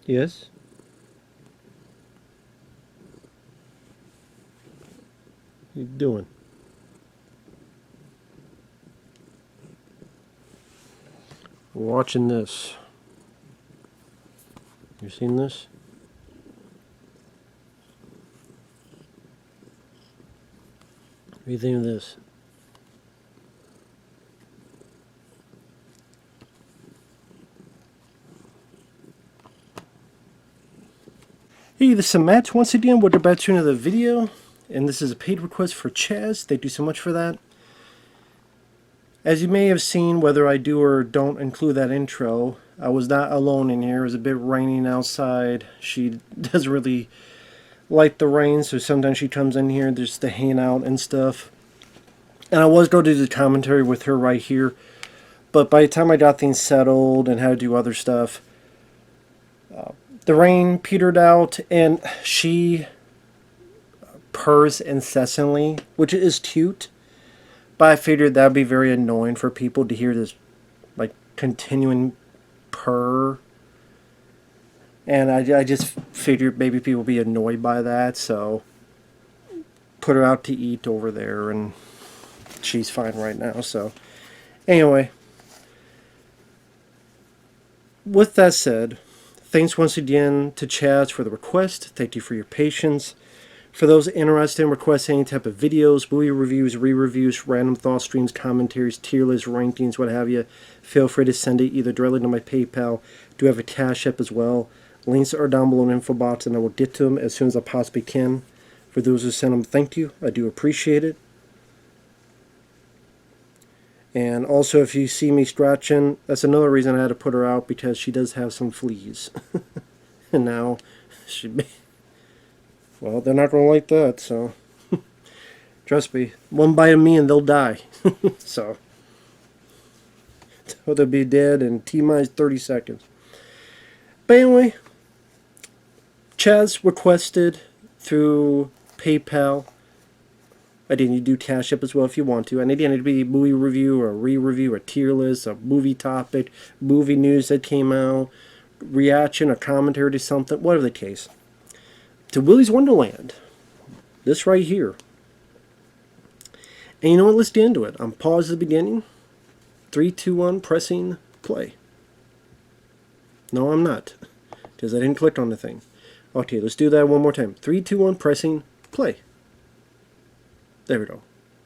Yes? What you doing? Watching this. You seen this? What do you think of this? Hey, this is Matt once again. Welcome back to another video. And this is a paid request for Chaz. Thank you so much for that. As you may have seen, whether I do or don't include that intro, I was not alone in here. It was a bit raining outside. She doesn't really like the rain, so sometimes she comes in here just to hang out and stuff. And I was going to do the commentary with her right here, but by the time I got things settled and had to do other stuff, the rain petered out, and she purrs incessantly, which is cute. But I figured that would be very annoying for people to hear this, like, continuing purr. And I just figured maybe people would be annoyed by that, so put her out to eat over there, and she's fine right now. So anyway, with that said, thanks once again to Chaz for the request. Thank you for your patience. For those interested in requesting any type of videos, movie reviews, re-reviews, random thought streams, commentaries, tier lists, rankings, what have you, feel free to send it either directly to my PayPal. I do have a CashApp as well. Links are down below in the info box, and I will get to them as soon as I possibly can. For those who send them, thank you. I do appreciate it. And also, if you see me scratching, that's another reason I had to put her out, because she does have some fleas. And now, well, they're not going to like that, so trust me. One bite of me and they'll die. So they'll be dead in T-minus 30 seconds. But anyway, Chaz requested through PayPal. Again, you do Cash App as well if you want to. And again, it'd be a movie review or a re-review, a tier list, a movie topic, movie news that came out, reaction, a commentary to something, whatever the case. To Willy's Wonderland. This right here. And you know what? Let's get into it. I'm paused at the beginning. 3, 2, 1, pressing play. No, I'm not, because I didn't click on the thing. Okay, let's do that one more time. 3, 2, 1, pressing play. There we go.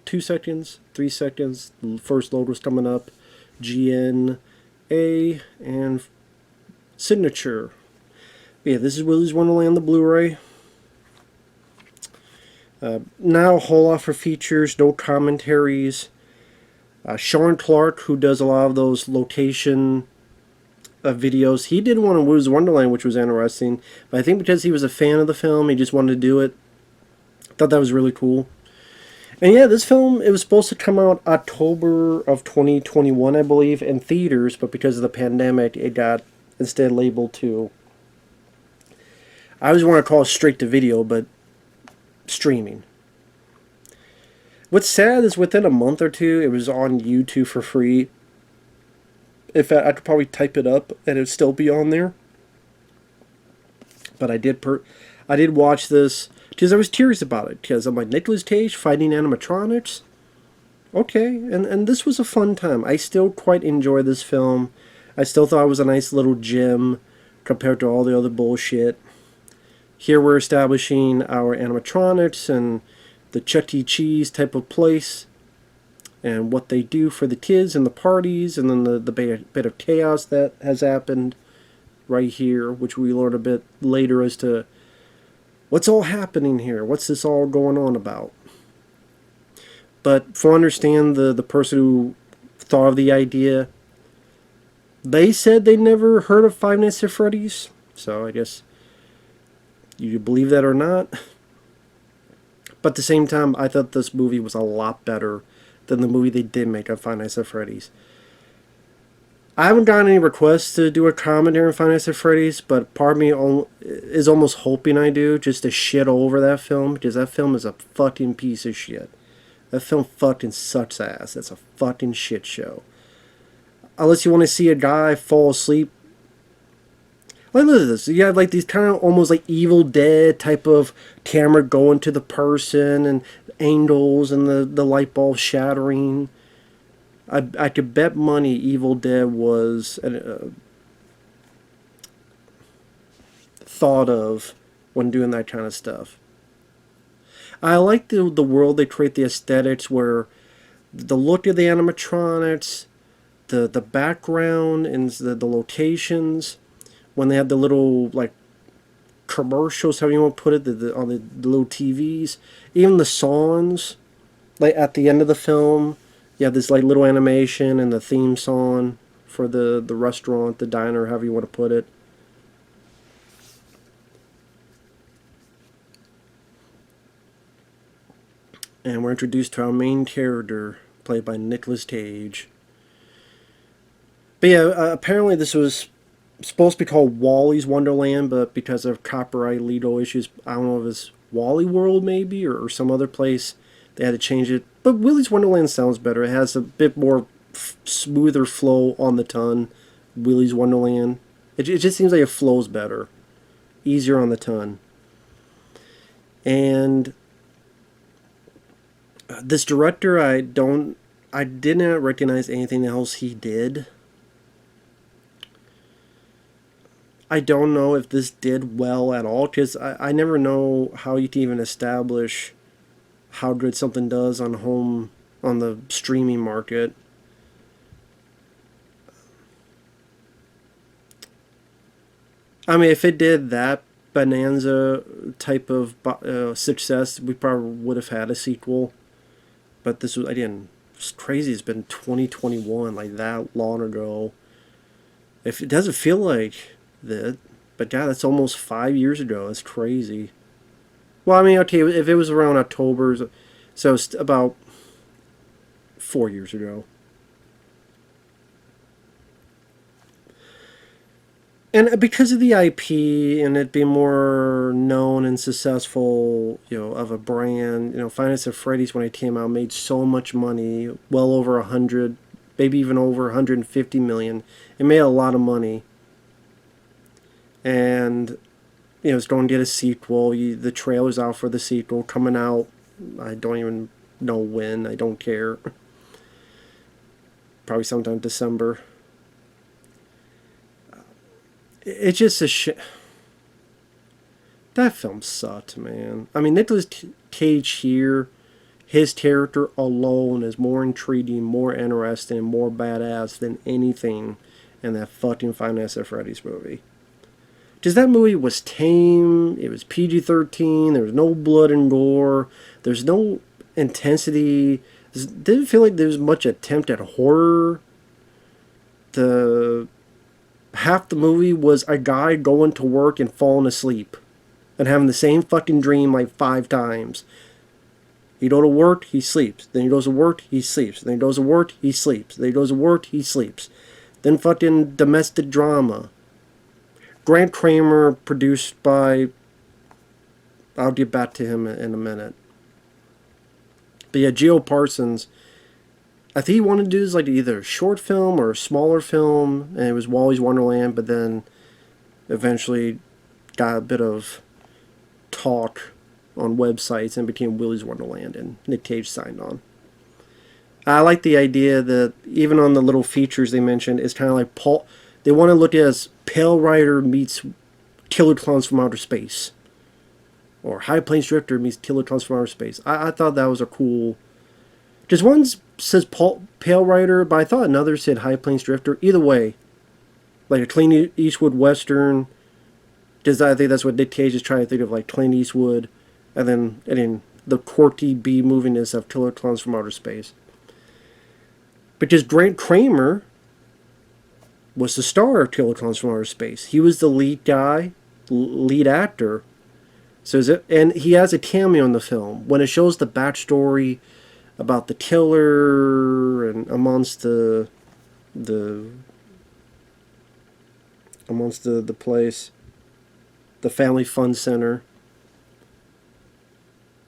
2 seconds, 3 seconds. The first load was coming up. GNA and signature. Yeah, this is Willy's Wonderland, the Blu-ray. Now, a whole lot for features, no commentaries. Sean Clark, who does a lot of those location videos, he did one on Willy's Wonderland, which was interesting. But I think because he was a fan of the film, he just wanted to do it. I thought that was really cool. And yeah, this film, it was supposed to come out October of 2021, I believe, in theaters. But because of the pandemic, it got instead labeled to, I always want to call it straight to video, but streaming. What's sad is within a month or two, it was on YouTube for free. In fact, I could probably type it up and it would still be on there. But I did watch this because I was curious about it. Because I'm like, Nicolas Cage fighting animatronics? Okay, and this was a fun time. I still quite enjoy this film. I still thought it was a nice little gem compared to all the other bullshit. Here we're establishing our animatronics and the Chuck E. Cheese type of place and what they do for the kids and the parties, and then the bit of chaos that has happened right here, which we learn a bit later as to what's all happening here. What's this all going on about? But for understand the person who thought of the idea, they said they never heard of Five Nights at Freddy's, so I guess you believe that or not. But at the same time, I thought this movie was a lot better than the movie they did make on Five Nights at Freddy's. I haven't gotten any requests to do a commentary on Five Nights at Freddy's, but part of me is almost hoping I do, just to shit over that film, because that film is a fucking piece of shit. That film fucking sucks ass. It's a fucking shit show. Unless you want to see a guy fall asleep Like, look at this. You have like these kind of almost like Evil Dead type of camera going to the person and angles and the light bulb shattering. I could bet money Evil Dead was thought of when doing that kind of stuff. I like the world they create, the aesthetics where the look of the animatronics, the background and the locations, when they have the little like commercials, how you want to put it, on the little TVs, even the songs, like at the end of the film, you have this like little animation and the theme song for the restaurant, the diner, however you want to put it. And we're introduced to our main character, played by Nicolas Cage. But yeah, apparently this was supposed to be called Wally's Wonderland, but because of copyright legal issues, I don't know if it's Wally World maybe, or some other place, they had to change it. But Willy's Wonderland sounds better. It has a bit more smoother flow on the tongue. Willy's Wonderland. It just seems like it flows better. Easier on the tongue. And this director, I didn't recognize anything else he did. I don't know if this did well at all, because I never know how you can even establish how good something does on the streaming market. I mean, if it did that bonanza type of success, we probably would have had a sequel. But this was, again, it's crazy. It's been 2021, like that long ago. If it doesn't feel like that, but God, that's almost 5 years ago. That's crazy. Well, I mean, okay, if it was around October, so it's about 4 years ago. And because of the IP and it being more known and successful, of a brand, Five Nights at Freddy's when it came out made so much money, well over 100, maybe even over 150 million. It made a lot of money, and it's going to get a sequel. The trailer's out for the sequel coming out. I don't even know when. I don't care. Probably sometime December. It's just that film sucked, man. I mean, Nicolas Cage here, his character alone is more intriguing, more interesting, and more badass than anything in that fucking Five Nights at Freddy's movie. Because that movie was tame, it was PG-13, there was no blood and gore, there's no intensity, it didn't feel like there was much attempt at horror. Half the movie was a guy going to work and falling asleep and having the same fucking dream like 5 times. He goes to work, he sleeps. Then he goes to work, he sleeps. Then he goes to work, he sleeps. Then he goes to work, he sleeps. Then fucking domestic drama. Grant Kramer, produced by... I'll get back to him in a minute. But yeah, Geo Parsons... I think he wanted to do this like either a short film or a smaller film, and it was Wally's Wonderland, but then eventually got a bit of talk on websites and became Willy's Wonderland, and Nick Cage signed on. I like the idea that even on the little features they mentioned, it's kind of like they want to look at it as Pale Rider meets Killer Clowns from Outer Space, or High Plains Drifter meets Killer Clowns from Outer Space. I thought that was a cool... Because one says Pale Rider, but I thought another said High Plains Drifter. Either way, like a Clint Eastwood Western, because I think that's what Nick Cage is trying to think of, like Clint Eastwood, and then the quirky B moviness of Killer Clowns from Outer Space. Because Grant Kramer was the star of Killer Clowns from Outer Space. He was the lead guy, lead actor. And he has a cameo in the film. When it shows the backstory about the killer and amongst the place, the Family Fun Center.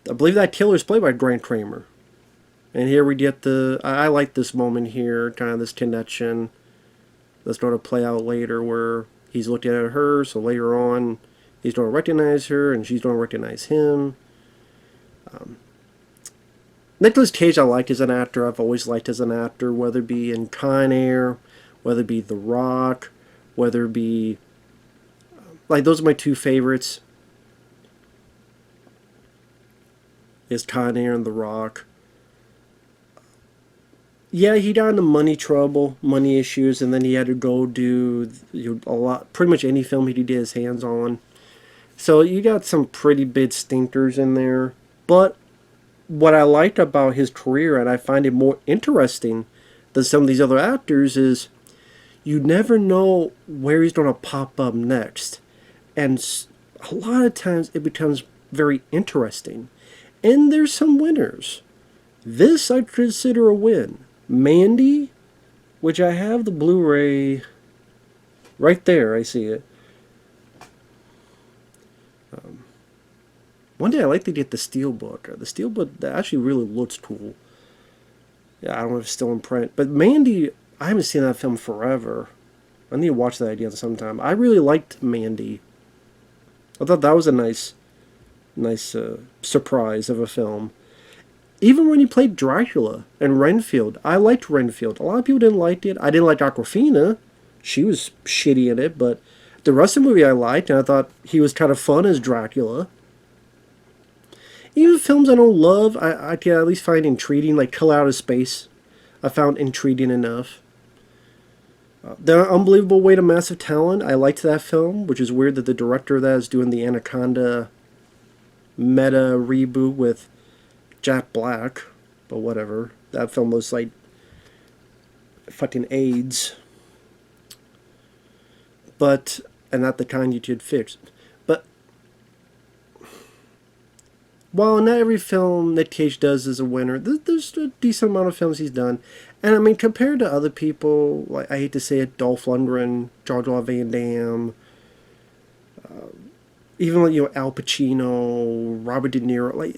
I believe that killer is played by Grant Kramer. And here we get I like this moment here, kind of this connection that's going to play out later, where he's looking at her, so later on, he's going to recognize her, and she's going to recognize him. Nicolas Cage I liked as an actor. I've always liked as an actor, whether it be in Con Air, whether it be The Rock, whether it be... Like, those are my two favorites. Is Con Air and The Rock. Yeah, he got into money trouble, money issues, and then he had to go do a lot, pretty much any film he did his hands on. So you got some pretty big stinkers in there. But what I liked about his career, and I find it more interesting than some of these other actors, is you never know where he's going to pop up next. And a lot of times it becomes very interesting. And there's some winners. This I consider a win. Mandy, which I have the Blu-ray right there, I see it. One day I'd like to get the Steelbook. The Steelbook that actually really looks cool. Yeah, I don't know if it's still in print. But Mandy, I haven't seen that film forever. I need to watch that again sometime. I really liked Mandy. I thought that was a nice surprise of a film. Even when he played Dracula and Renfield, I liked Renfield. A lot of people didn't like it. I didn't like Awkwafina. She was shitty in it, but the rest of the movie I liked, and I thought he was kind of fun as Dracula. Even films I don't love, I can at least find intriguing, like Color Out of Space. I found intriguing enough. The Unbelievable Weight of Massive Talent, I liked that film, which is weird that the director of that is doing the Anaconda meta reboot with Jack Black, but whatever. That film was like fucking AIDS. But, and not the kind you could fix. But, while not every film Nick Cage does is a winner, there's a decent amount of films he's done. And I mean, compared to other people, like, I hate to say it, Dolph Lundgren, Jean-Claude Van Damme, even like, Al Pacino, Robert De Niro, like,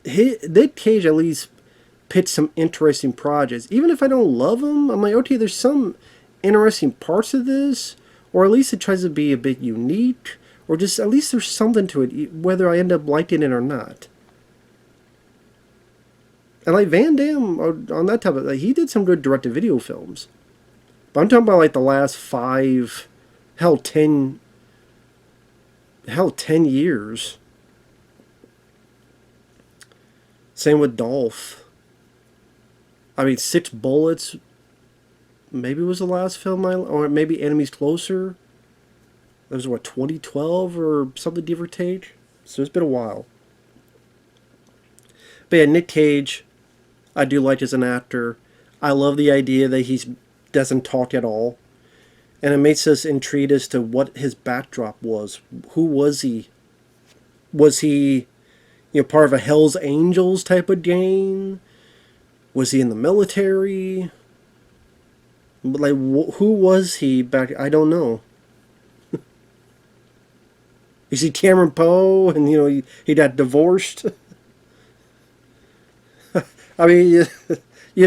Nick Cage at least pitched some interesting projects. Even if I don't love them, I'm like, okay, there's some interesting parts of this, or at least it tries to be a bit unique, or just at least there's something to it, whether I end up liking it or not. And like Van Damme, on that type of, like, he did some good direct-to-video films. But I'm talking about like the last 5, hell 10 years. Same with Dolph. I mean, 6 Bullets maybe was the last film or maybe Enemies Closer. That was what, 2012 or something, give or take? So it's been a while. But yeah, Nick Cage, I do like as an actor. I love the idea that he doesn't talk at all. And it makes us intrigued as to what his backdrop was. Who was he? Was he, part of a Hell's Angels type of gang? Was he in the military? Like, who was he back? I don't know. You see Cameron Poe, and he got divorced. I mean, you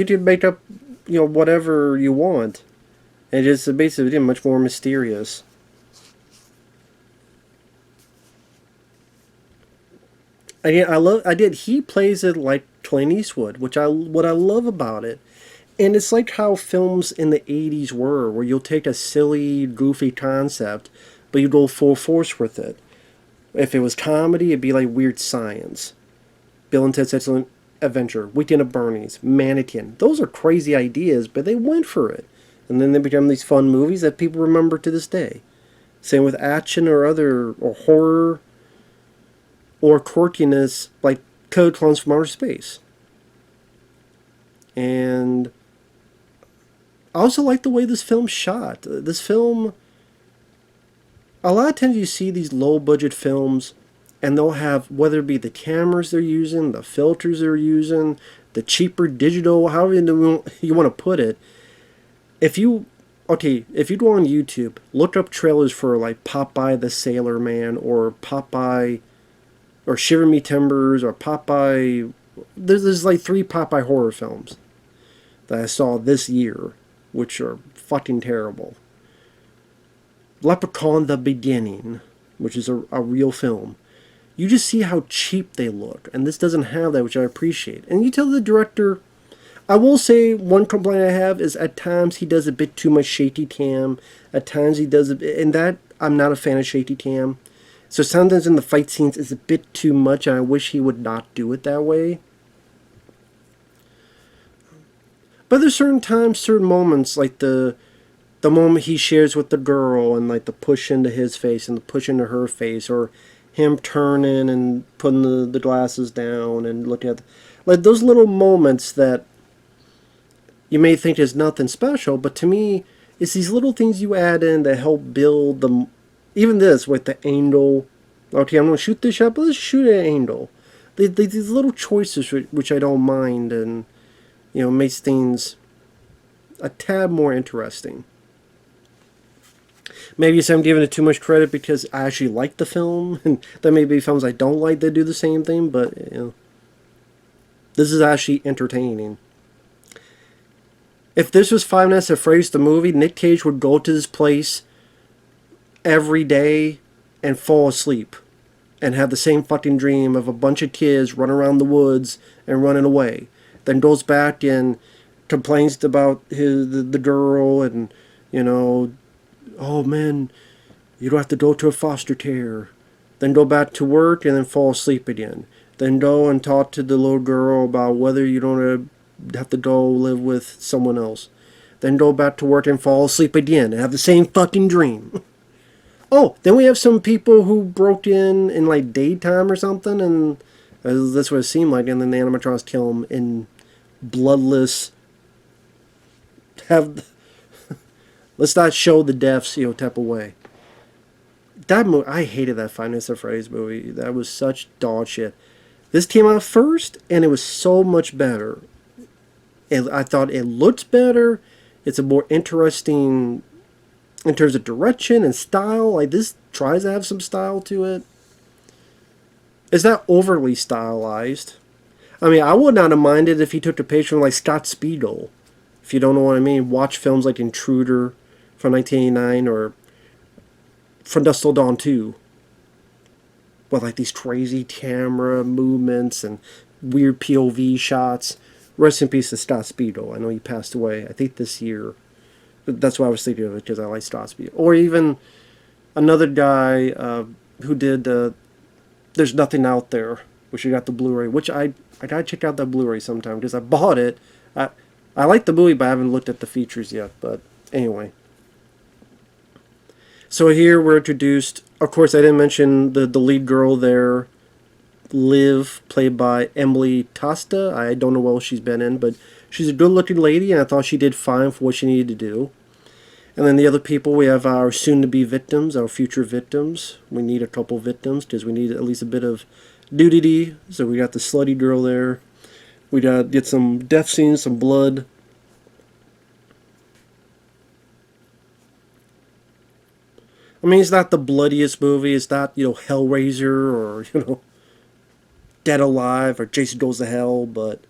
can make up, whatever you want. And it's basically much more mysterious. Again, he plays it like Clint Eastwood, what I love about it. And it's like how films in the 80s were, where you'll take a silly, goofy concept, but you go full force with it. If it was comedy, it'd be like Weird Science, Bill and Ted's Excellent Adventure, Weekend at Bernie's, Mannequin. Those are crazy ideas, but they went for it. And then they become these fun movies that people remember to this day. Same with action or horror or quirkiness, like Code Clones from Outer Space. And I also like the way this film's shot. This film, a lot of times you see these low-budget films, and they'll have, whether it be the cameras they're using, the filters they're using, the cheaper digital, however you want to put it. If you go on YouTube, look up trailers for like Popeye the Sailor Man, or Popeye, or Shiver Me Timbers, or Popeye. There's like 3 Popeye horror films that I saw this year. which are fucking terrible. Leprechaun the Beginning, which is a real film. You just see how cheap they look, and this doesn't have that, which I appreciate. And you tell the director, I will say one complaint I have is at times he does a bit too much shaky cam. At times he does, and that I'm not a fan of shaky cam. So sometimes in the fight scenes it's a bit too much, and I wish he would not do it that way. But there's certain times, certain moments, like the moment he shares with the girl, and like the push into his face and the push into her face, or him turning and putting the glasses down and looking at like those little moments that you may think is nothing special, but to me it's these little things you add in that help build the, even this with the angle. Okay, I'm gonna shoot this shot, but let's shoot at an angle. These little choices which I don't mind, and makes things a tad more interesting. Maybe I'm giving it too much credit because I actually like the film, and there may be films I don't like that do the same thing, but this is actually entertaining. If this was Five Nights at Freddy's the movie, Nick Cage would go to this place every day and fall asleep and have the same fucking dream of a bunch of kids running around the woods and running away. Then goes back and complains about the girl, and oh man, you don't have to go to a foster care. Then go back to work and then fall asleep again. Then go and talk to the little girl about whether you don't have to go live with someone else. Then go back to work and fall asleep again and have the same fucking dream. Oh, then we have some people who broke in like daytime or something, and that's what it seemed like, and then the animatronics kill them in bloodless, let's not show the deaths, type of way. That movie, I hated that Five Nights at Freddy's movie. That was such dog shit. This came out first, and it was so much better. And I thought it looked better. It's a more interesting in terms of direction and style. Like, this tries to have some style to it. It's not overly stylized. I mean, I would not have minded if he took a page from like Scott Spiegel. If you don't know what I mean, watch films like Intruder from 1989 or From Dusk Till Dawn 2. With like these crazy camera movements and weird POV shots. Rest in peace to Scott Spiegel. I know he passed away, I think this year. But that's why I was thinking of it, because I like Scott Spiegel. Or even another guy who did There's Nothing Out There, which you got the Blu-ray, which I gotta check out that Blu-ray sometime, because I bought it. I like the movie, but I haven't looked at the features yet. But anyway. So here we're introduced. Of course, I didn't mention the lead girl there, Liv, played by Emily Tosta. I don't know what else she's been in, but she's a good-looking lady, and I thought she did fine for what she needed to do. And then the other people, we have our soon-to-be victims, our future victims. We need a couple victims, because we need at least a bit of nudity. So we got the slutty girl there. We got get some death scenes, some blood. I mean, it's not the bloodiest movie. It's not, Hellraiser or, Dead Alive or Jason Goes to Hell, but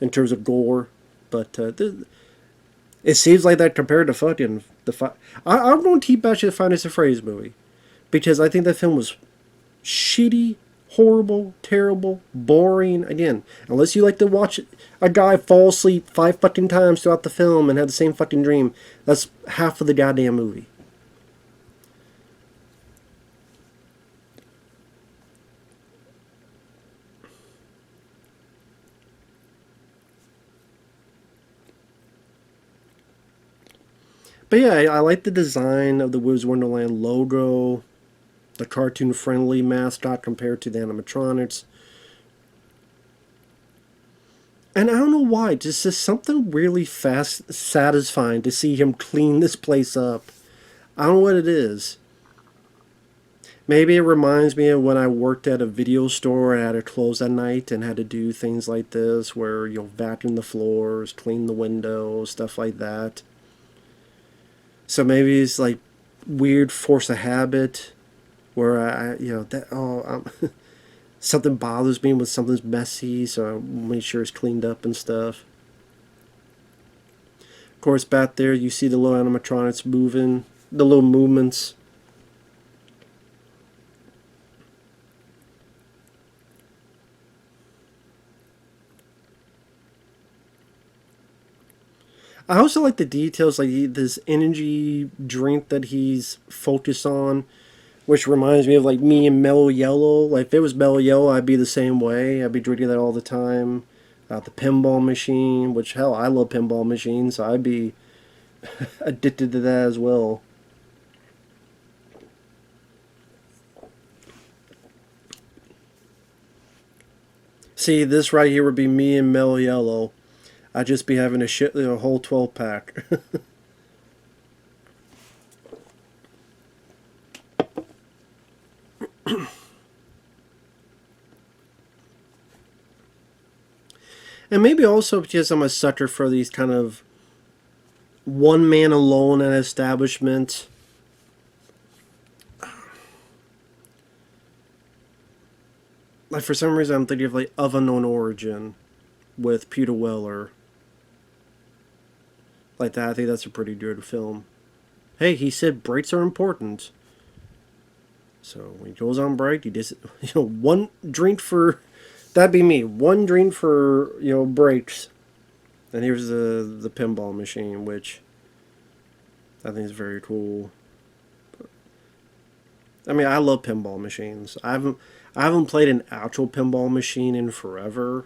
in terms of gore. But it seems like that compared to fucking I'm going to keep back to the Five Nights at Freddy's movie, because I think that film was shitty, horrible, terrible, boring. Again, unless you like to watch a guy fall asleep 5 fucking times throughout the film and have the same fucking dream, that's half of the goddamn movie. But yeah, I like the design of the Willy's Wonderland logo, the cartoon-friendly mascot compared to the animatronics. And I don't know why, just something really satisfying to see him clean this place up. I don't know what it is. Maybe it reminds me of when I worked at a video store and had to close at night and had to do things like this, where you'll vacuum the floors, clean the windows, stuff like that. So maybe it's like weird force of habit, where something bothers me when something's messy, so I make sure it's cleaned up and stuff. Of course, back there you see the little animatronics moving, the little movements. I also like the details, like this energy drink that he's focused on, which reminds me of like me and Mellow Yellow. Like if it was Mellow Yellow, I'd be the same way. I'd be drinking that all the time. The pinball machine, which hell, I love pinball machines, so I'd be addicted to that as well. See, this right here would be me and Mellow Yellow. I'd just be having a whole 12 pack. And maybe also because I'm a sucker for these kind of one man alone at establishment. Like for some reason I'm thinking of like Of Unknown Origin with Peter Weller. Like that, I think that's a pretty good film. Hey, he said breaks are important. So when he goes on break, he just one drink for that'd be me. One drink for breaks. And here's the pinball machine, which I think is very cool. I mean, I love pinball machines. I haven't played an actual pinball machine in forever,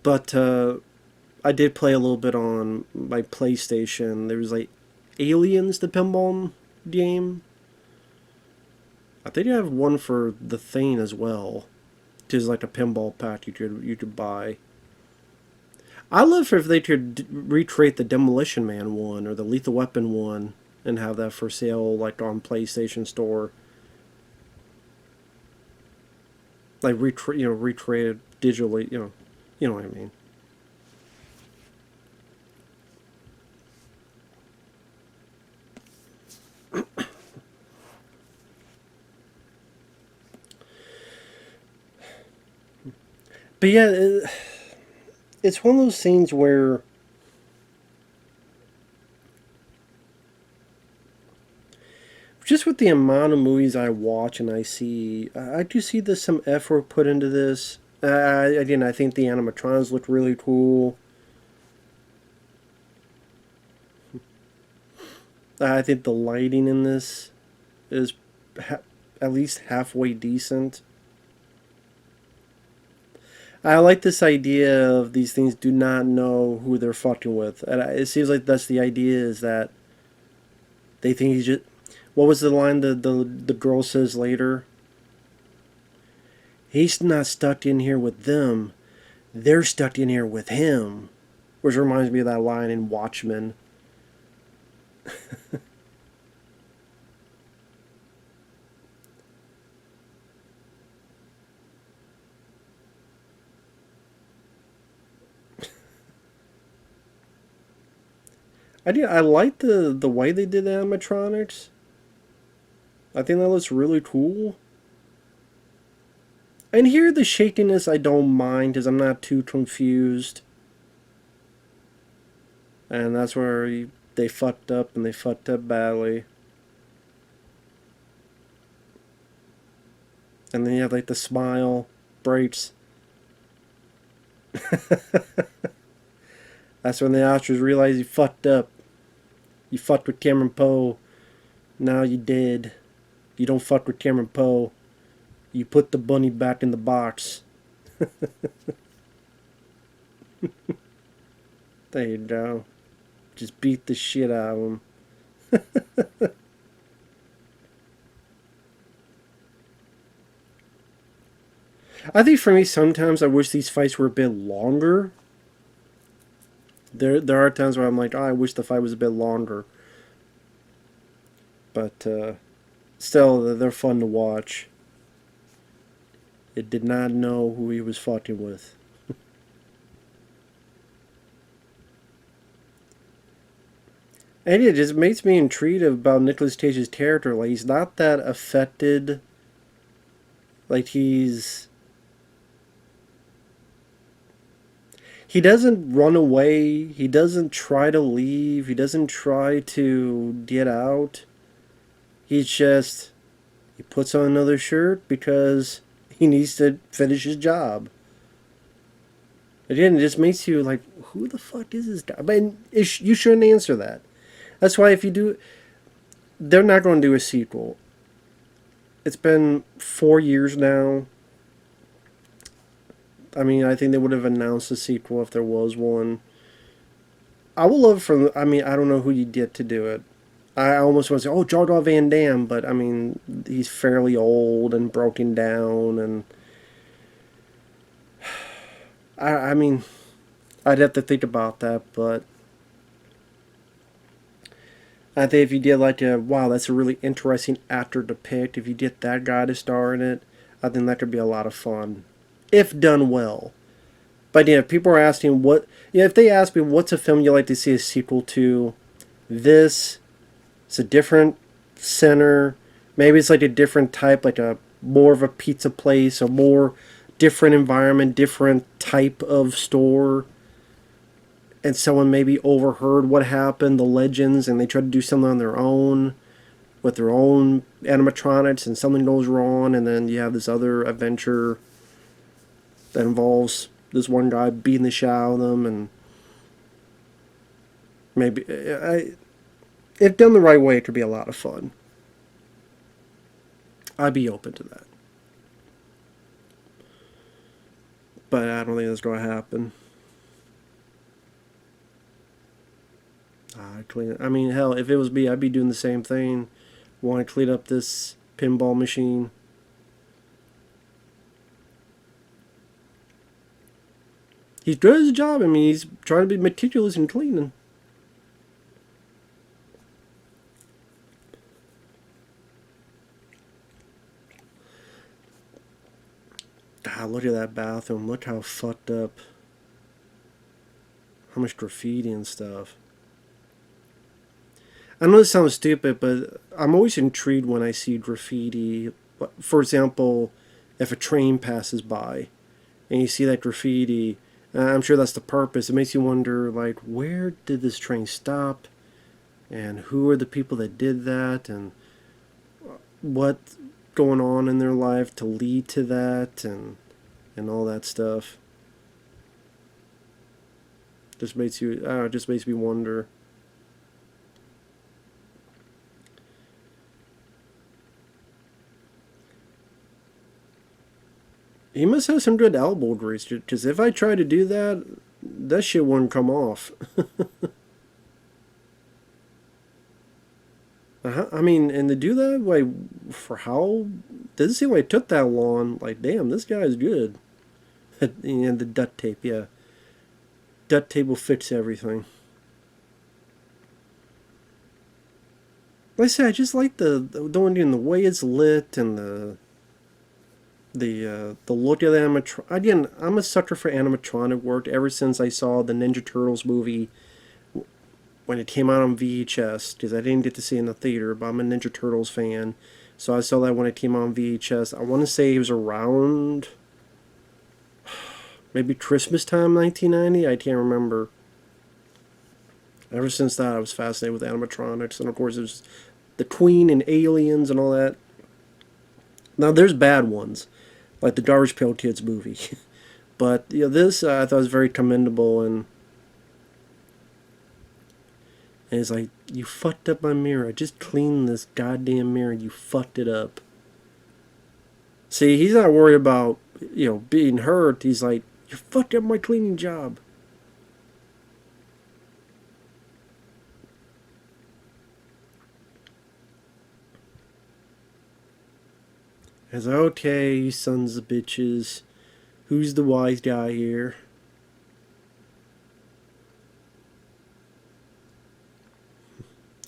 but I did play a little bit on my PlayStation. There was like Aliens, the pinball game. I think you have one for the Thing as well. Which is like a pinball pack you could buy. I love if they could recreate the Demolition Man one or the Lethal Weapon one and have that for sale like on PlayStation Store. Like recreated digitally. You know what I mean. But yeah, it's one of those scenes where just with the amount of movies I watch and I see, I do see there's some effort put into this. Again, I think the animatronics look really cool. I think the lighting in this is at least halfway decent. I like this idea of these things do not know who they're fucking with. And it seems like that's the idea is that they think he's just. What was the line the girl says later? He's not stuck in here with them. They're stuck in here with him. Which reminds me of that line in Watchmen. I like the way they did the animatronics. I think that looks really cool. And here the shakiness I don't mind because I'm not too confused. And that's where they fucked up and they fucked up badly. And then you have like the smile breaks. That's when the Oscars realize you fucked up. You fucked with Cameron Poe. Now you did. You don't fuck with Cameron Poe. You put the bunny back in the box. There you go. Just beat the shit out of him. I think for me, sometimes I wish these fights were a bit longer. There are times where I'm like, oh, I wish the fight was a bit longer. But still, they're fun to watch. It did not know who he was fucking with. And it just makes me intrigued about Nicolas Cage's character. Like, he's not that affected. Like, he doesn't run away. He doesn't try to leave. He doesn't try to get out. He's just he puts on another shirt because he needs to finish his job. Again, it just makes you like, who the fuck is this guy? But you shouldn't answer that. That's why if you do, they're not going to do a sequel. It's been 4 years now. I mean, I think they would have announced a sequel if there was one. I would love for. I mean, I don't know who you get to do it. I almost want to say, oh, Jean-Claude Van Damme, but I mean, he's fairly old and broken down, and I mean, I'd have to think about that, but I think if you did like a, wow, that's a really interesting actor to pick. If you get that guy to star in it, I think that could be a lot of fun, if done well. But yeah, if people are asking what, yeah, if they ask me what's a film you like to see a sequel to, this, it's a different center. Maybe it's like a different type, like a more of a pizza place, a more different environment, different type of store. And someone maybe overheard what happened, the legends, and they try to do something on their own with their own animatronics, and something goes wrong, and then you have this other adventure that involves this one guy beating the shit out of them, and maybe if done the right way, it could be a lot of fun. I'd be open to that, but I don't think that's going to happen. I mean, hell, if it was me, I'd be doing the same thing. Want to clean up this pinball machine. He's good at his job. I mean, he's trying to be meticulous in cleaning. God, look at that bathroom. Look how fucked up. How much graffiti and stuff. I know this sounds stupid, but I'm always intrigued when I see graffiti. For example, if a train passes by and you see that graffiti, I'm sure that's the purpose. It makes you wonder, like, where did this train stop? And who are the people that did that? And what's going on in their life to lead to that? And all that stuff. Just makes you, it just makes me wonder. He must have some good elbow grease, because if I try to do that, that shit wouldn't come off. I mean, and to do that, like, for how, doesn't seem like it took that long. Like, damn, this guy's good. And the duct tape, yeah. Duct tape will fix everything. Like I said, I just like the way it's lit, and the look of the animatronic. Again, I'm a sucker for animatronic work ever since I saw the Ninja Turtles movie when it came out on VHS, because I didn't get to see it in the theater, but I'm a Ninja Turtles fan, so I saw that when it came out on VHS. I want to say it was around maybe Christmas time, 1990. I can't remember. Ever since that, I was fascinated with animatronics, and of course, there's the Queen and aliens and all that. Now, there's bad ones, like the Garbage Pail Kids movie. But you know, this I thought was very commendable, and it's like, you fucked up my mirror. I just cleaned this goddamn mirror, and you fucked it up. See, he's not worried about, being hurt. He's like, you fucked up my cleaning job. It's like, okay, you sons of bitches. Who's the wise guy here?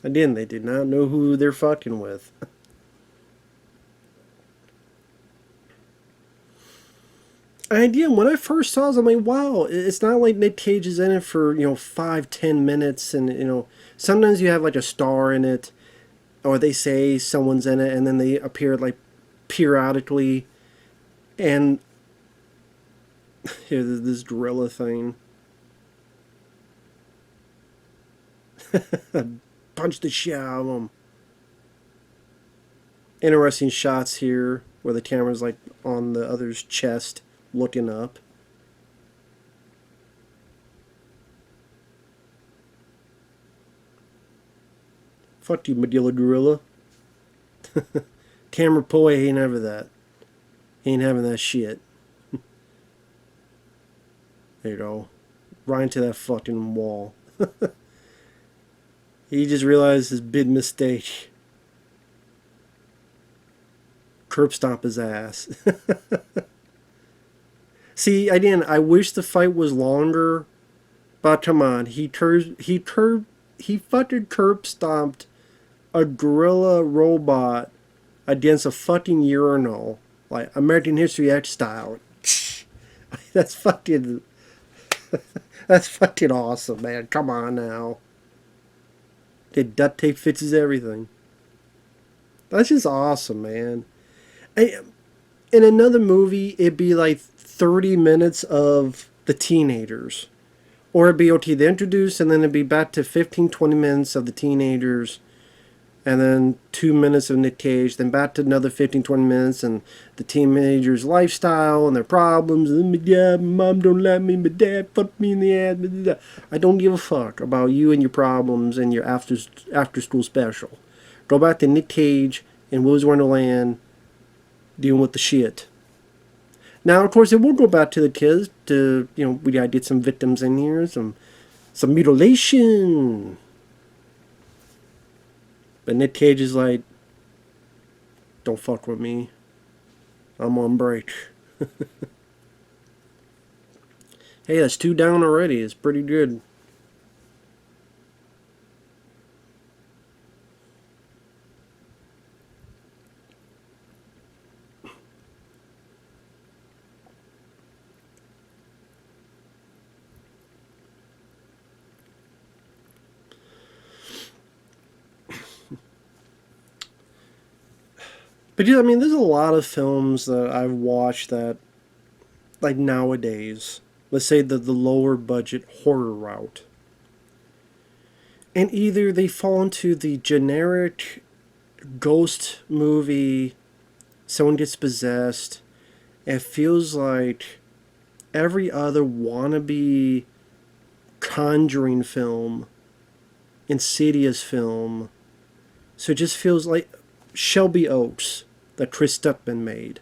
Again, they did not know who they're fucking with. And again, when I first saw this, I'm like, wow, it's not like Nick Cage is in it for, 5-10 minutes, and, sometimes you have like a star in it, or they say someone's in it, and then they appear like periodically, and here's this gorilla thing. Punch the shit out of him. Interesting shots here where the camera's like on the other's chest looking up. Fuck you, Medulla Gorilla. Camera boy ain't ever that. He ain't having that shit. There you go. Right into that fucking wall. He just realized his big mistake. Curb stomp his ass. See, I wish the fight was longer, but come on, he fucking curb stomped a gorilla robot against a fucking urinal, like American History X style. That's fucking awesome, man. Come on now. The duct tape fixes everything. That's just awesome, man. In another movie, it'd be like 30 minutes of the teenagers. Or it'd be, okay, they introduce, and then it'd be back to 15, 20 minutes of the teenagers, and then 2 minutes of Nick Cage, then back to another 15, 20 minutes, and the teenagers' lifestyle and their problems. And my mom don't like me, my dad fucked me in the ass. I don't give a fuck about you and your problems and your after school special. Go back to Nick Cage and Willy's Wonderland dealing with the shit. Now, of course, it will go back to the kids. We gotta get some victims in here, some mutilation. But Nick Cage is like, don't fuck with me. I'm on break. Hey, that's 2 down already. It's pretty good. But yeah, I mean, there's a lot of films that I've watched that, like nowadays, let's say the lower budget horror route. And either they fall into the generic ghost movie, someone gets possessed, and it feels like every other wannabe Conjuring film, Insidious film. So it just feels like Shelby Oaks that Chris Stuckman made.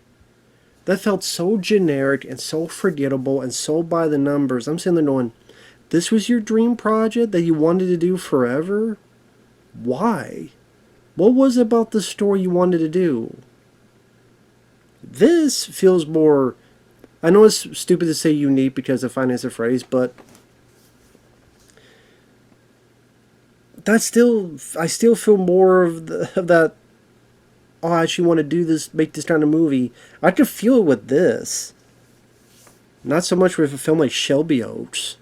That felt so generic and so forgettable and so by the numbers. I'm sitting there going, this was your dream project that you wanted to do forever? Why? What was it about the story you wanted to do? This feels more... I know it's stupid to say unique because of finance a phrase, but I still feel more of that. Oh, I actually want to do this, make this kind of movie. I could feel it with this. Not so much with a film like Shelby Oaks.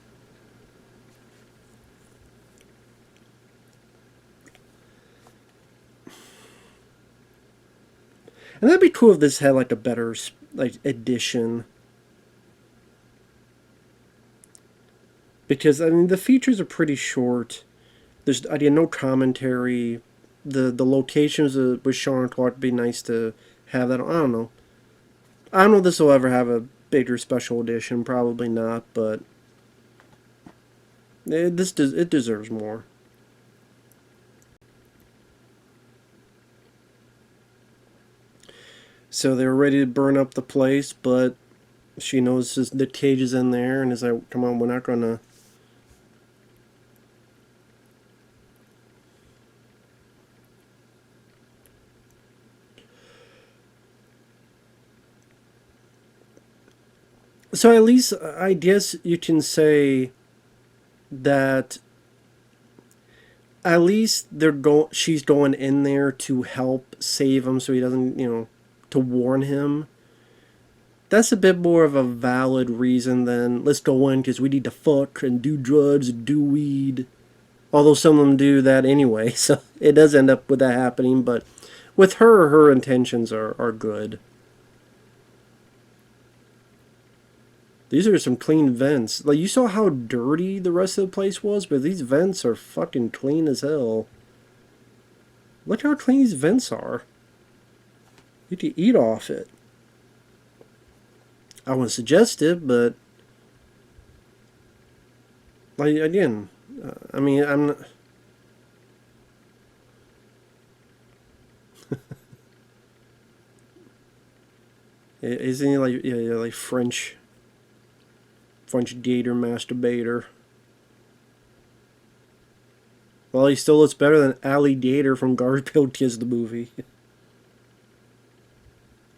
And that'd be cool if this had like a better edition. Because I mean the features are pretty short. There's no commentary. The locations with Sean Clark would be nice to have that. I don't know. I don't know if this will ever have a bigger special edition. Probably not, but it deserves more. So they're ready to burn up the place, but she knows Nick Cage is in there and is like, come on, we're not gonna... So at least I guess you can say that at least she's going in there to help save him so he doesn't, to warn him. That's a bit more of a valid reason than let's go in because we need to fuck and do drugs and do weed. Although some of them do that anyway, so it does end up with that happening. But with her intentions are good. These are some clean vents. Like, you saw how dirty the rest of the place was, but these vents are fucking clean as hell. Look how clean these vents are. You can eat off it. I wouldn't suggest it, but like again, I mean, I'm not. Isn't he like like French gator masturbator? Well, he still looks better than Alligator from Garfield Kids the movie.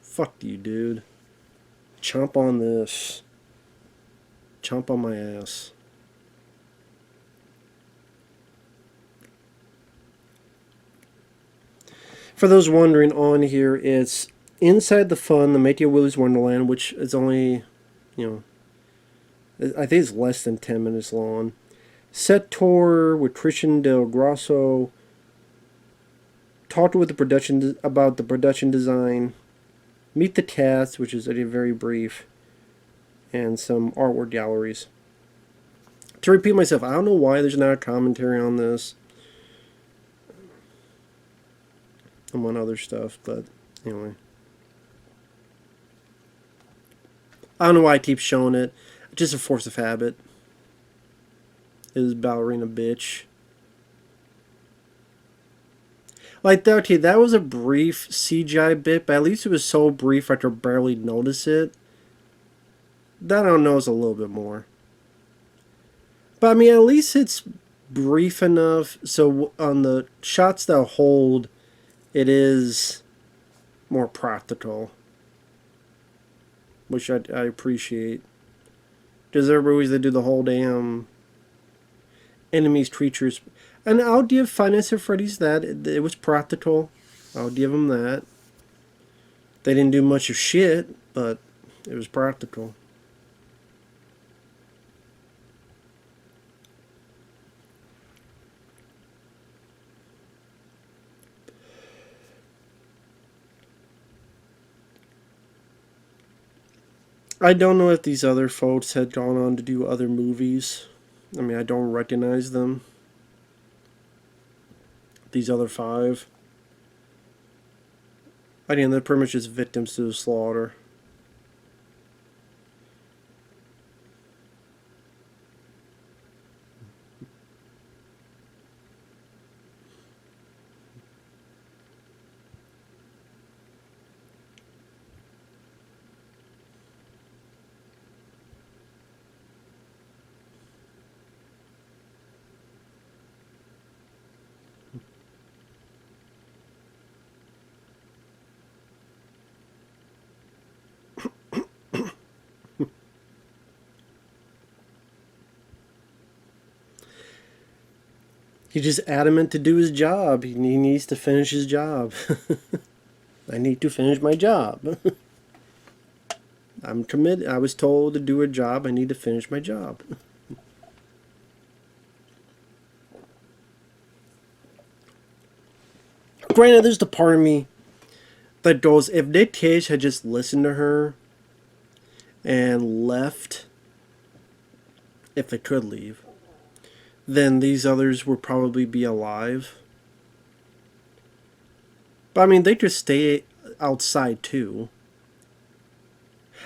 Fuck you, dude. Chomp on this. Chomp on my ass. For those wondering, on here, it's Inside the Fun, the Matey Willy's Wonderland, which is only, I think it's less than 10 minutes long. Set tour with Christian Del Grosso. Talked with the production about the production design. Meet the cast, which is very brief, and some artwork galleries. To repeat myself, I don't know why there's not a commentary on this. I'm on other stuff, but anyway. I don't know why I keep showing it. Just a force of habit. It is ballerina bitch. Like, okay, that was a brief CGI bit, but at least it was so brief I could barely notice it. That I don't know is a little bit more. But I mean, at least it's brief enough so on the shots that hold, it is more practical, which I appreciate. Because there are movies that do the whole damn enemies, creatures. And I'll give Five Nights at Freddy's that. It was practical. I'll give them that. They didn't do much of shit, but it was practical. I don't know if these other folks had gone on to do other movies. I mean, I don't recognize them. These other five. Again, they're pretty much just victims to the slaughter. He's just adamant to do his job. He needs to finish his job. I need to finish my job. I'm committed. I was told to do a job. I need to finish my job. Granted, there's the part of me that goes, if Nick Cage had just listened to her and left, if they could leave, then these others would probably be alive. But I mean, they just stay outside too.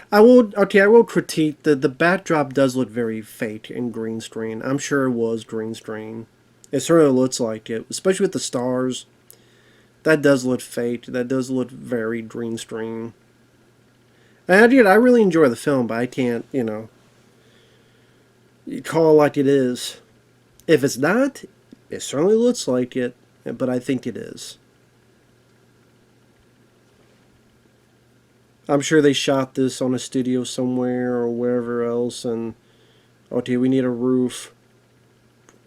I will critique the backdrop does look very fake and green screen. I'm sure it was green screen. It certainly looks like it, especially with the stars. That does look fake. That does look very green screen. And I really enjoy the film, but I can't, call it like it is. If it's not, it certainly looks like it, but I think it is. I'm sure they shot this on a studio somewhere or wherever else, and okay, we need a roof.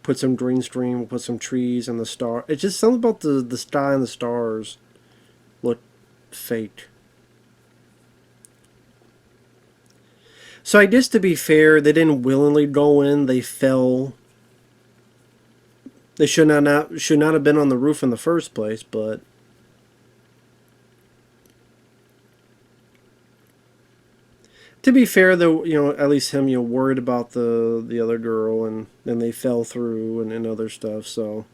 Put some green screen, we'll put some trees and the star. It's just something about the sky and the stars look fake. So I guess to be fair, they didn't willingly go in, they fell. They should not have been on the roof in the first place, but To be fair, though, at least him, worried about the other girl, and then they fell through and other stuff. So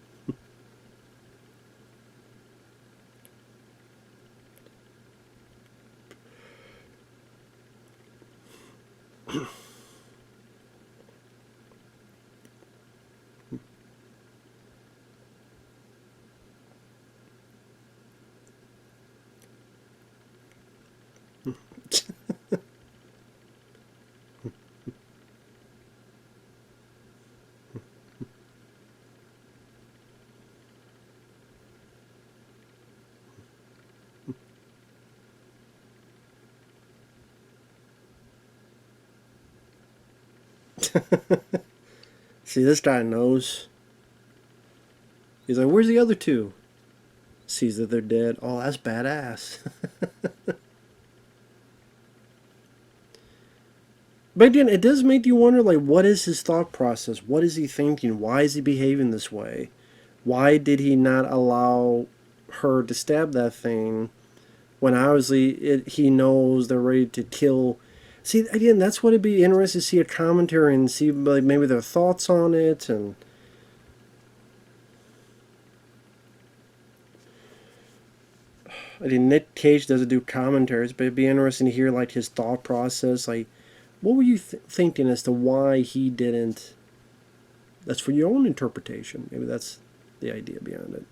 see, this guy knows. He's like, "Where's the other two?" Sees that they're dead. Oh, that's badass. But again, it does make you wonder, like, what is his thought process? What is he thinking? Why is he behaving this way? Why did he not allow her to stab that thing when obviously he knows they're ready to kill? See, again, that's what it'd be interesting to see a commentary and see, like, maybe their thoughts on it. And I mean, Nick Cage doesn't do commentaries, but it'd be interesting to hear, like, his thought process. Like, what were you thinking as to why he didn't? That's for your own interpretation. Maybe that's the idea behind it.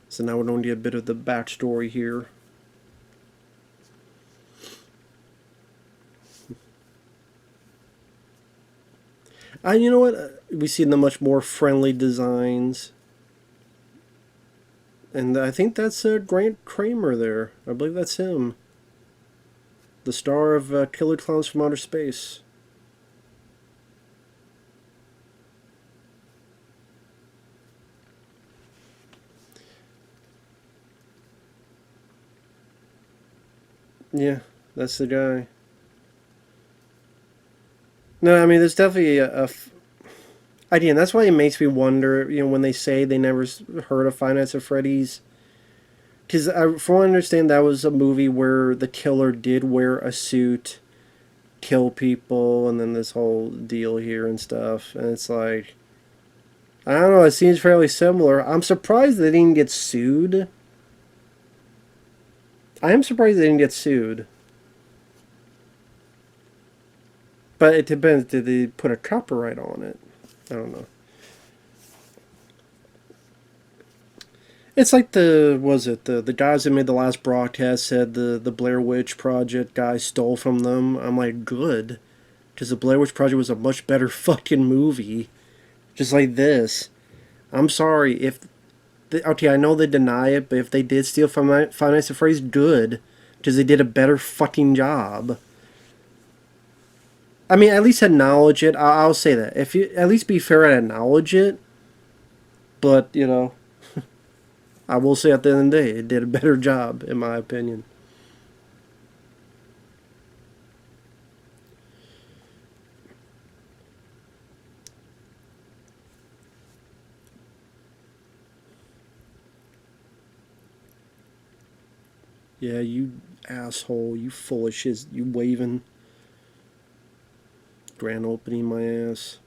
So now we're going to get a bit of the backstory here. And you know what? We see the much more friendly designs. And I think that's Grant Kramer there. I believe that's him. The star of Killer Clowns from Outer Space. Yeah, that's the guy. No, I mean, there's definitely again, that's why it makes me wonder, when they say they never heard of Five Nights at Freddy's. Because, from what I understand, that was a movie where the killer did wear a suit, kill people, and then this whole deal here and stuff. And it's like, I don't know, it seems fairly similar. I'm surprised they didn't get sued. I am surprised they didn't get sued. But it depends, did they put a copyright on it? I don't know. It's like the guys that made the last broadcast said the Blair Witch Project guys stole from them. I'm like, good. Because the Blair Witch Project was a much better fucking movie. Just like this. I'm sorry if... okay, I know they deny it, but if they did steal from Five Nights at Freddy's, good. Because they did a better fucking job. I mean, at least acknowledge it. I'll say that. If you at least be fair and acknowledge it. But, I will say at the end of the day, it did a better job, in my opinion. Yeah, you asshole. You full of shit. You waving. Grand opening my ass.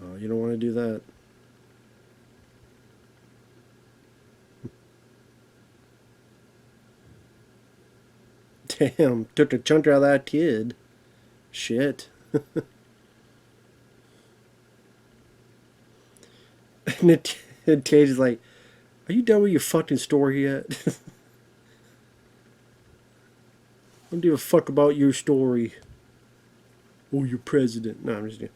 Oh, you don't want to do that. Damn, took a chunk out of that kid. Shit. And Cage is like, are you done with your fucking story yet? I don't give a fuck about your story. Oh, you're president. No, I'm just kidding.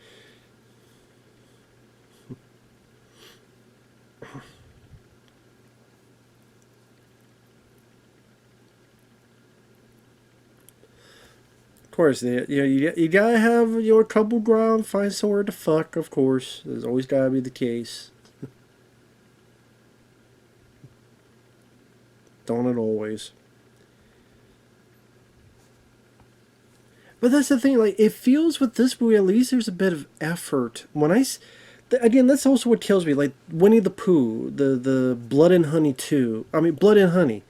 Of course, you gotta have your trouble ground, find somewhere to fuck, of course. There's always gotta be the case. Don't it always? But that's the thing, like, it feels with this movie, at least there's a bit of effort. again, that's also what kills me. Like Winnie the Pooh, the Blood and Honey 2. I mean, Blood and Honey.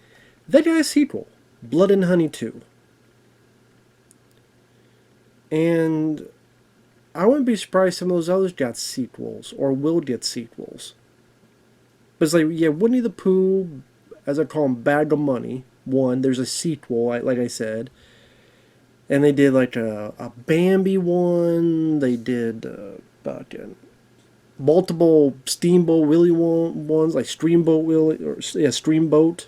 That got a sequel. Blood and Honey 2. And I wouldn't be surprised some of those others got sequels or will get sequels. But it's like, yeah, Winnie the Pooh, as I call him, Bag of Money. One, there's a sequel, like I said. And they did like a Bambi one. They did multiple Steamboat Willy ones, like Streamboat Willy, or yeah, Streamboat.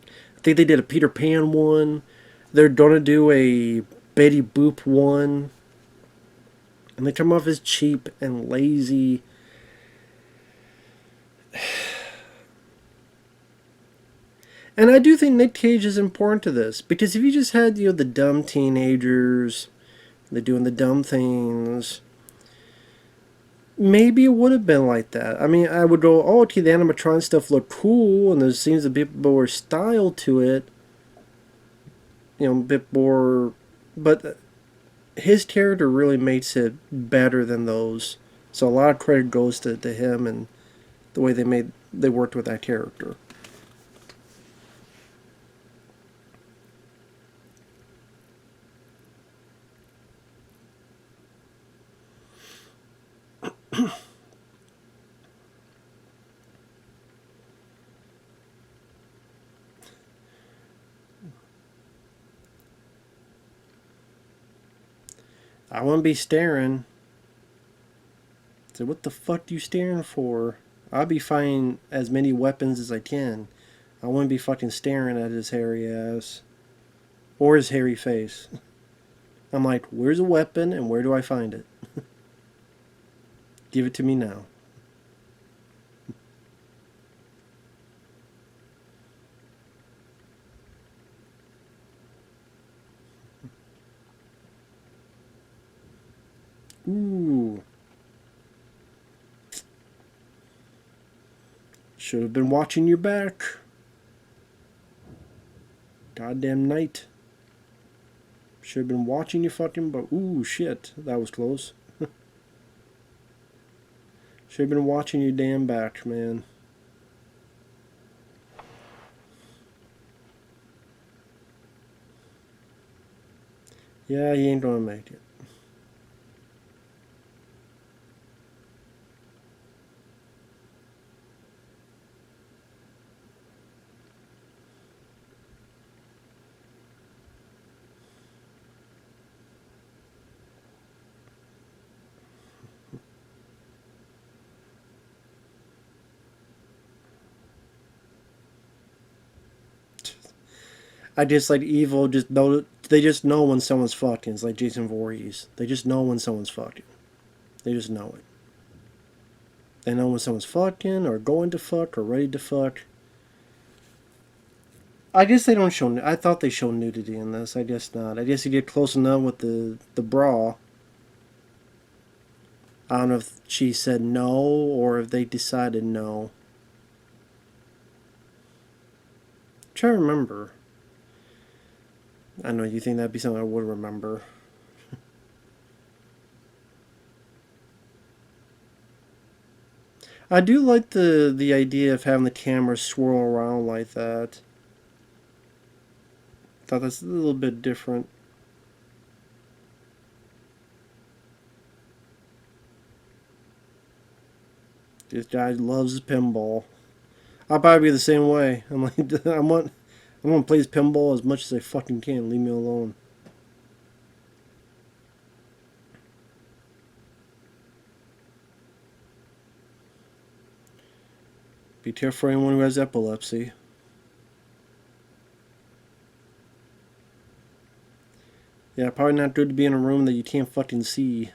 I think they did a Peter Pan one. They're gonna do a Betty Boop one. And they come off as cheap and lazy. And I do think Nick Cage is important to this, because if you just had, you know, the dumb teenagers, they're doing the dumb things, maybe it would have been like that. I mean, I would go, oh, okay, the animatronic stuff looked cool, and there seems a bit more style to it, you know, a bit more, but his character really makes it better than those. So a lot of credit goes to him and the way they worked with that character. I wouldn't be staring. So what the fuck you staring for? I'll be finding as many weapons as I can. I wouldn't be fucking staring at his hairy ass. Or his hairy face. I'm like, where's a weapon and where do I find it? Give it to me now. Ooh. Should have been watching your back. Goddamn night. Should have been watching your fucking butt. Ooh, shit. That was close. Should have been watching your damn back, man. Yeah, he ain't gonna make it. I just like evil. Just know they just know when someone's fucking. It's like Jason Voorhees. They just know when someone's fucking. They just know it. They know when someone's fucking or going to fuck or ready to fuck. I guess they don't show. I thought they showed nudity in this. I guess not. I guess you get close enough with the bra. I don't know if she said no or if they decided no. I'm trying to remember. I know you think that'd be something I would remember. I do like the idea of having the camera swirl around like that. Thought that's a little bit different. This guy loves his pinball. I'll probably be the same way. I'm like, I'm gonna play this pinball as much as I fucking can. Leave me alone. Be careful for anyone who has epilepsy. Yeah, probably not good to be in a room that you can't fucking see.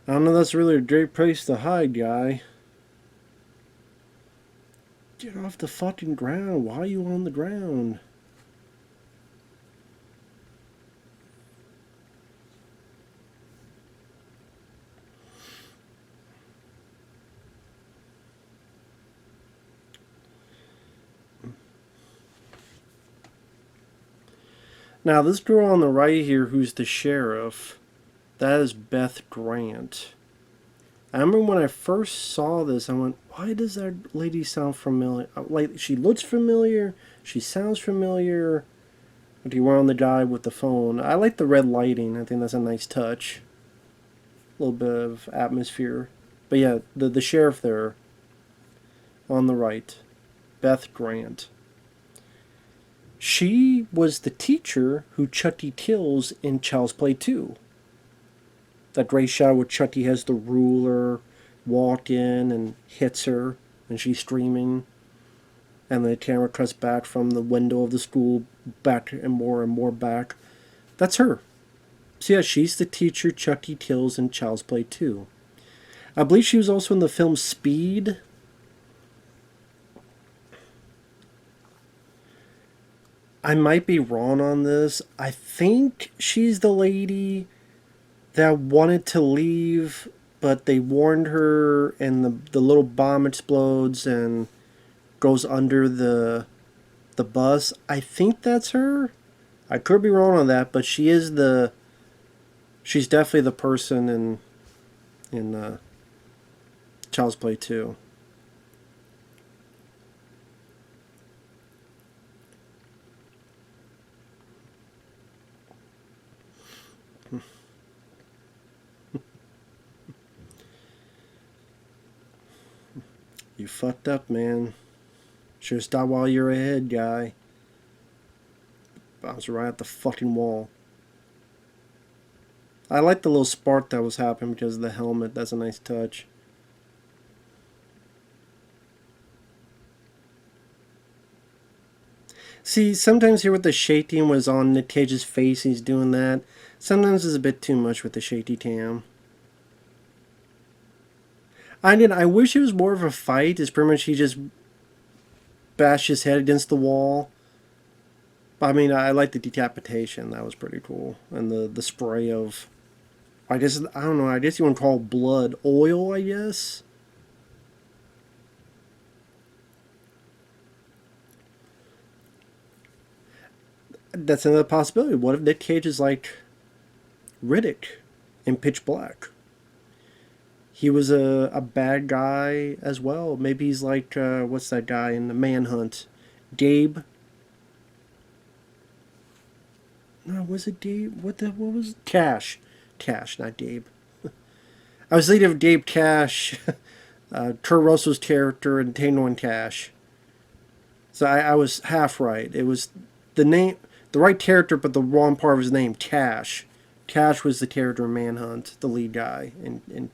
I don't know, that's really a great place to hide, guy. Get off the fucking ground. Why are you on the ground? Now, this girl on the right here who's the sheriff, that is Beth Grant. I remember when I first saw this, I went, why does that lady sound familiar? Like, she looks familiar, she sounds familiar. Do you want the guy with the phone? I like the red lighting. I think that's a nice touch. A little bit of atmosphere. But yeah, the sheriff there on the right, Beth Grant. She was the teacher who Chucky kills in Child's Play 2. That great shot where Chucky has the ruler, walk in and hits her, and she's screaming. And the camera cuts back from the window of the school back and more back. That's her. So yeah, she's the teacher Chucky kills in Child's Play 2. I believe she was also in the film Speed. I might be wrong on this. I think she's the lady that wanted to leave, but they warned her, and the little bomb explodes and goes under the bus. I think that's her. I could be wrong on that, but she's definitely the person in Child's Play 2. You fucked up, man. Should've stopped while you're ahead, guy. Bounced right at the fucking wall. I like the little spark that was happening because of the helmet. That's a nice touch. See, sometimes here with the shaking was on Nick Cage's face, he's doing that. Sometimes it's a bit too much with the shaky cam. I wish it was more of a fight. It's pretty much he just bashed his head against the wall. But I mean, I like the decapitation. That was pretty cool. And the spray of, I don't know, I guess you want to call it blood. Oil, I guess? That's another possibility. What if Nick Cage is like Riddick in Pitch Black? He was a bad guy as well. Maybe he's like, what's that guy in the Manhunt? Gabe? No, was it Gabe? What was it? Cash. Cash, not Gabe. I was thinking of Gabe Cash, Kurt Russell's character in Tango and Cash. So I was half right. It was the name, the right character, but the wrong part of his name, Cash. Cash was the character in Manhunt, the lead guy in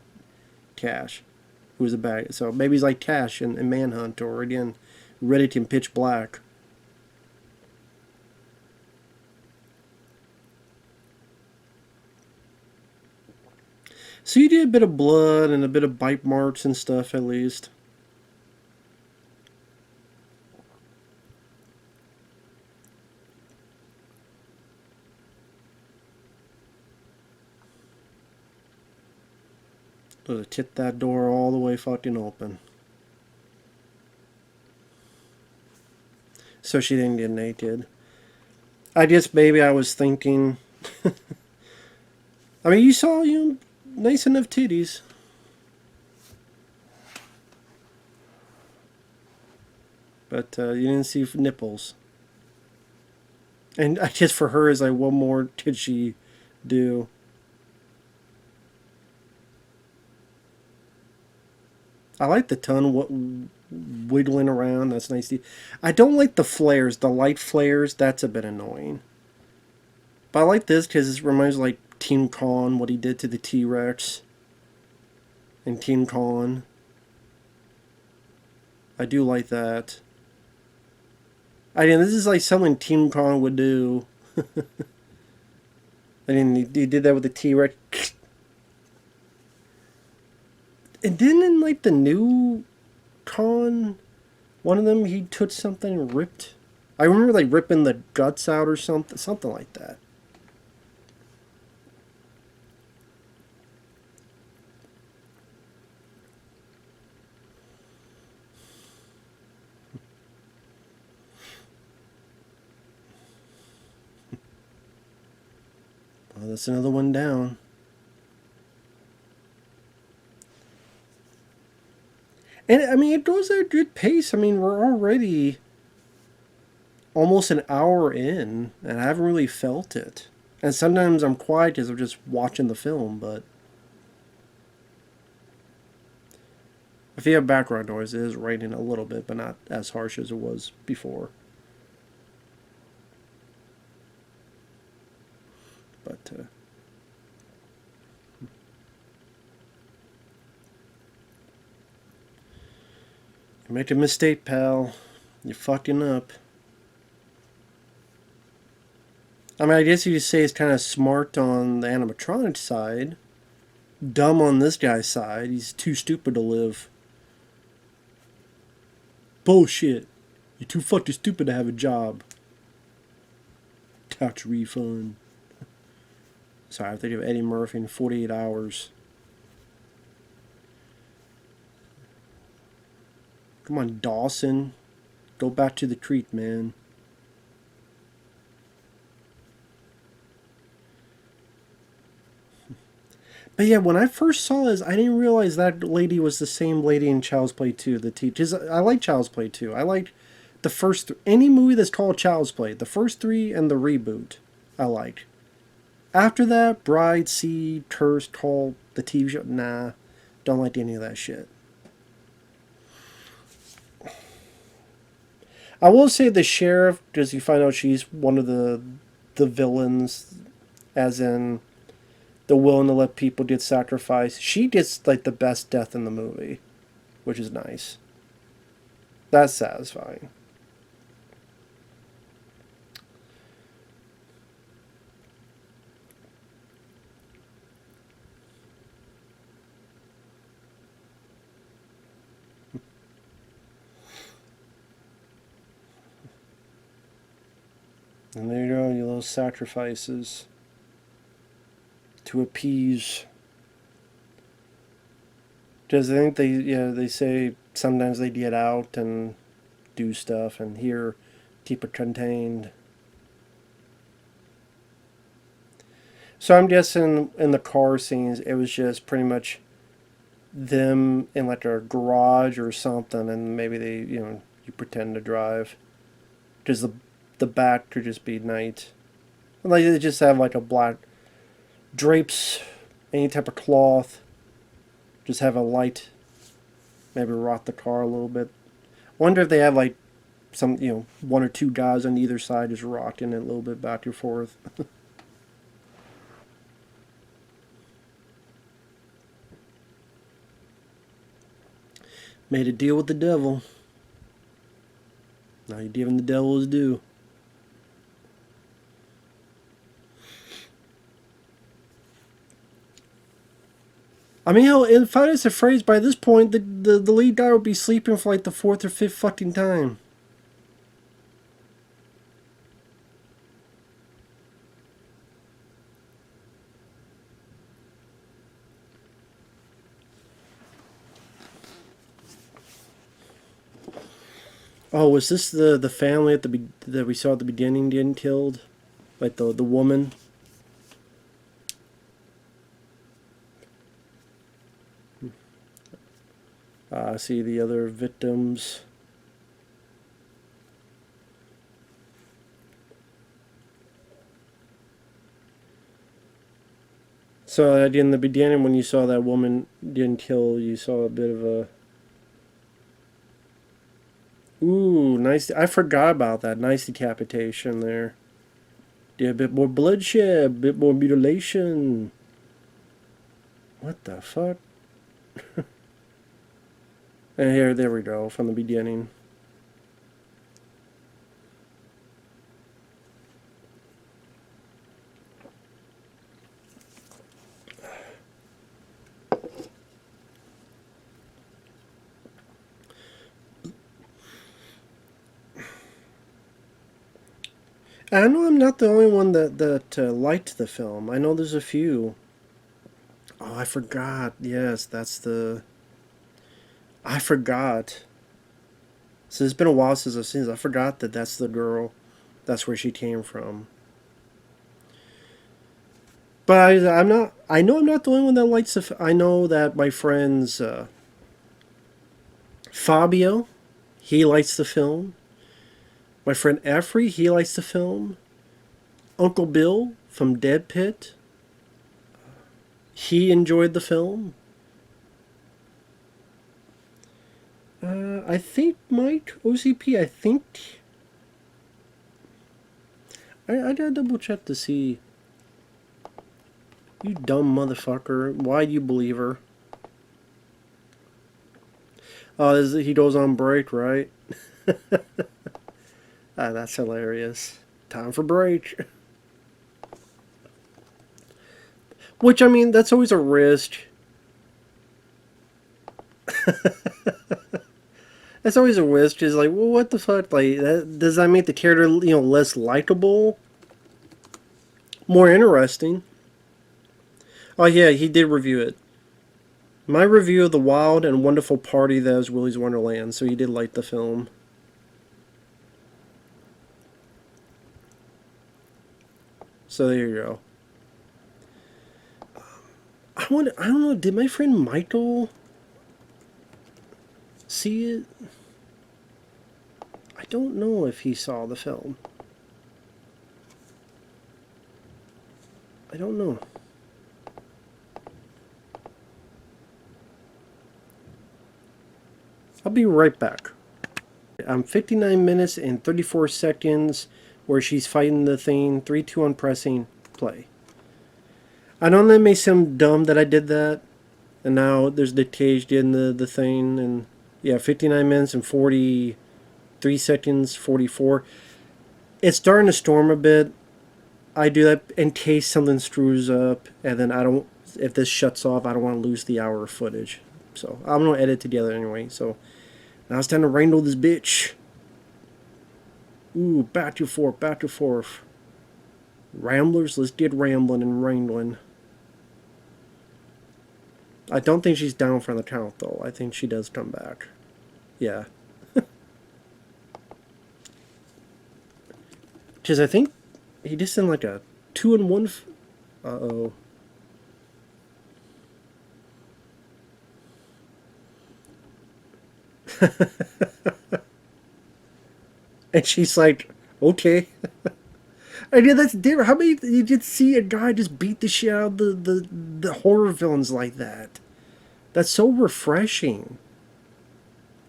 Cash, who was a bad. So maybe he's like Cash in Manhunt, or again, Riddick in Pitch Black. So you did a bit of blood and a bit of bite marks and stuff, at least. Would have tipped that door all the way fucking open. So she didn't get naked. I guess maybe I was thinking. I mean, you saw nice enough titties. But you didn't see nipples. And I guess for her, is like, what more could she do? I like the tongue wiggling around. That's nice. I don't like the flares. The light flares, that's a bit annoying. But I like this because it reminds me of like Team Khan, what he did to the T-Rex in Team Khan. I do like that. I mean, this is like something Team Khan would do. I mean, he did that with the T-Rex. And then in like the new Khan, one of them, he took something and ripped. I remember like ripping the guts out or something like that. Oh, that's another one down. And I mean, it goes at a good pace. I mean, we're already almost an hour in, and I haven't really felt it. And sometimes I'm quiet because I'm just watching the film, but if you have background noise, it is raining a little bit, but not as harsh as it was before. But you make a mistake, pal. You're fucking up. I mean, I guess you could say it's kind of smart on the animatronic side, dumb on this guy's side. He's too stupid to live. Bullshit. You're too fucking stupid to have a job. Tax refund. Sorry, I think of Eddie Murphy in 48 Hours. Come on, Dawson. Go back to the creek, man. But yeah, when I first saw this, I didn't realize that lady was the same lady in Child's Play 2, the teachers. I like Child's Play 2. I like the first any movie that's called Child's Play. The first three and the reboot, I like. After that, Bride, Seed, Curse, Cult, the TV show, nah, don't like any of that shit. I will say the sheriff, because you find out she's one of the villains, as in the willing to let people get sacrificed. She gets like the best death in the movie, which is nice. That's satisfying. And there you go, your little sacrifices to appease. Because I think they say sometimes they get out and do stuff, and here keep it contained. So I'm guessing in the car scenes, it was just pretty much them in like a garage or something, and maybe you pretend to drive, because the back could just be night. Like they just have like a black drapes, any type of cloth. Just have a light, maybe rot the car a little bit. Wonder if they have like some one or two guys on either side just rocking it a little bit back and forth. Made a deal with the devil. Now you're giving the devil his due. I mean, hell, in Five Nights at Freddy's, by this point, the lead guy would be sleeping for like the fourth or fifth fucking time. Oh, was this the family that we saw at the beginning getting killed? Like the woman? See the other victims. So in the beginning, when you saw that woman getting killed, you saw a bit of a... Ooh, nice. I forgot about that. Nice decapitation there. Yeah, a bit more bloodshed, a bit more mutilation. What the fuck? And here, there we go, from the beginning. I know I'm not the only one that liked the film. I know there's a few. Oh, I forgot. Yes, that's the... I forgot. So it's been a while since I've seen this. I forgot that that's the girl. That's where she came from. But I'm not. I know I'm not the only one that likes the. I know that my friends Fabio, he likes the film. My friend Effrey, he likes the film. Uncle Bill from Dead Pit, he enjoyed the film. I think Mike OCP. I think I gotta double check to see. You dumb motherfucker! Why do you believe her? Oh, he goes on break, right? That's hilarious. Time for break. Which, I mean, that's always a risk. That's always a risk. Is like, well, what the fuck? Like, does that make the character, less likable? More interesting? Oh yeah, he did review it. My review of the wild and wonderful party that is Willy's Wonderland. So he did like the film. So there you go. I don't know. Did my friend Michael see it? I don't know if he saw the film. I don't know. I'll be right back. I'm 59 minutes and 34 seconds where she's fighting the thing. 3, 2, 1, pressing play. I know that may sound dumb that I did that. And now there's the cage in the thing. And yeah, 59 minutes and 43 seconds, 44. It's starting to storm a bit. I do that in case something screws up. And then I don't, if this shuts off, I don't want to lose the hour of footage. So I'm going to edit together anyway. So now it's time to wrangle this bitch. Ooh, back and forth, back and forth. Ramblers, let's get rambling and wrangling. I don't think she's down for the count, though. I think she does come back. Yeah. Because I think he just in like a 2-1. Uh-oh. And she's like, okay. I mean, that's different. How many you just see a guy just beat the shit out of the horror villains like that? That's so refreshing.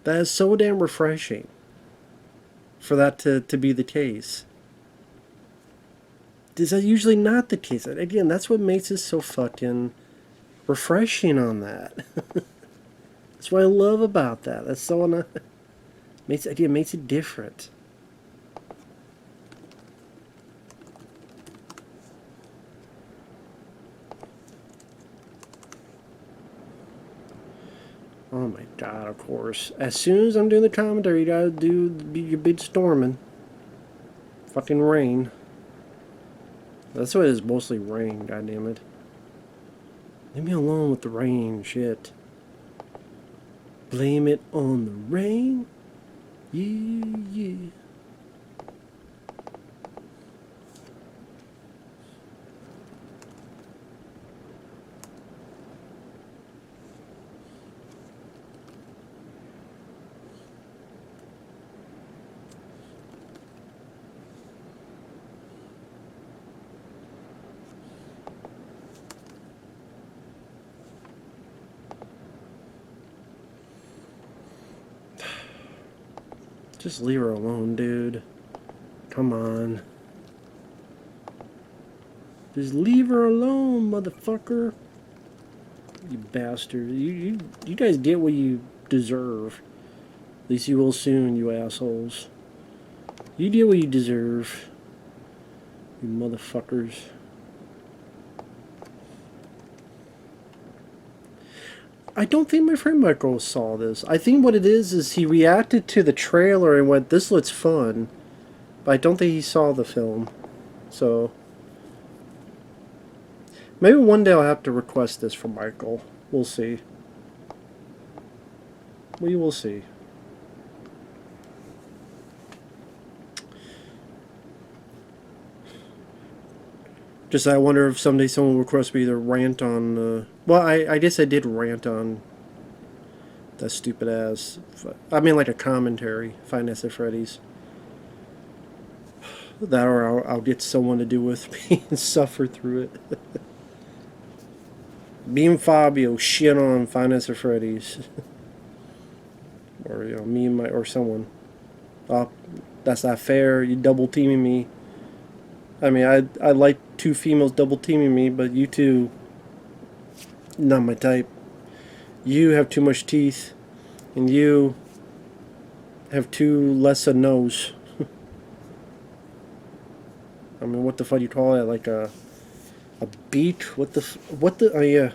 That is so damn refreshing. For that to be the case. Is that usually not the case? Again, that's what makes it so fucking refreshing on that. That's what I love about that. That's so makes it different. Oh my god, of course. As soon as I'm doing the commentary, you gotta do your big storming. Fucking rain. That's what it is, mostly rain, goddammit. Leave me alone with the rain, shit. Blame it on the rain. Yeah, yeah. Just leave her alone, dude. Come on. Just leave her alone, motherfucker. You bastard. You guys get what you deserve. At least you will soon, you assholes. You get what you deserve. You motherfuckers. I don't think my friend Michael saw this. I think what it is he reacted to the trailer and went, this looks fun. But I don't think he saw the film. So maybe one day I'll have to request this from Michael. We'll see. We will see. Just I wonder if someday someone will request me to rant on. Well, I guess I did rant on that stupid ass. I mean, like a commentary, Five Nights at Freddy's. That or I'll get someone to do with me and suffer through it. Me and Fabio shit on Five Nights at Freddy's, or me and my or someone. Oh, that's not fair. You double teaming me. I mean, I like two females double teaming me, but you two, not my type. You have too much teeth, and you have too less a nose. I mean, what the fuck do you call it? Like a beat? What the? Oh yeah.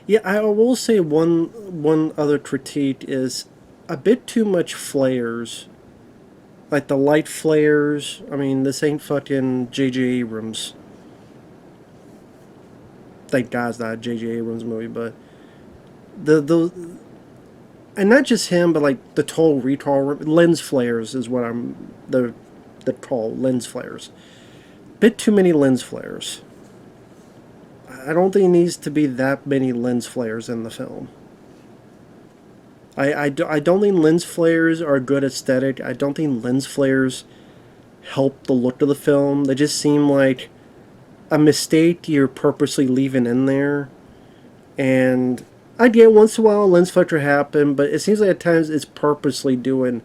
Yeah, I will say one other critique is a bit too much flares. Like the light flares. I mean, this ain't fucking J.J. Abrams. Thank God it's not a J.J. Abrams movie, but the and not just him, but like the total retard lens flares is what I'm the call lens flares. Bit too many lens flares. I don't think it needs to be that many lens flares in the film. I don't think lens flares are a good aesthetic. I don't think lens flares help the look of the film. They just seem like a mistake you're purposely leaving in there. And I get once in a while a lens flare happen, but it seems like at times it's purposely doing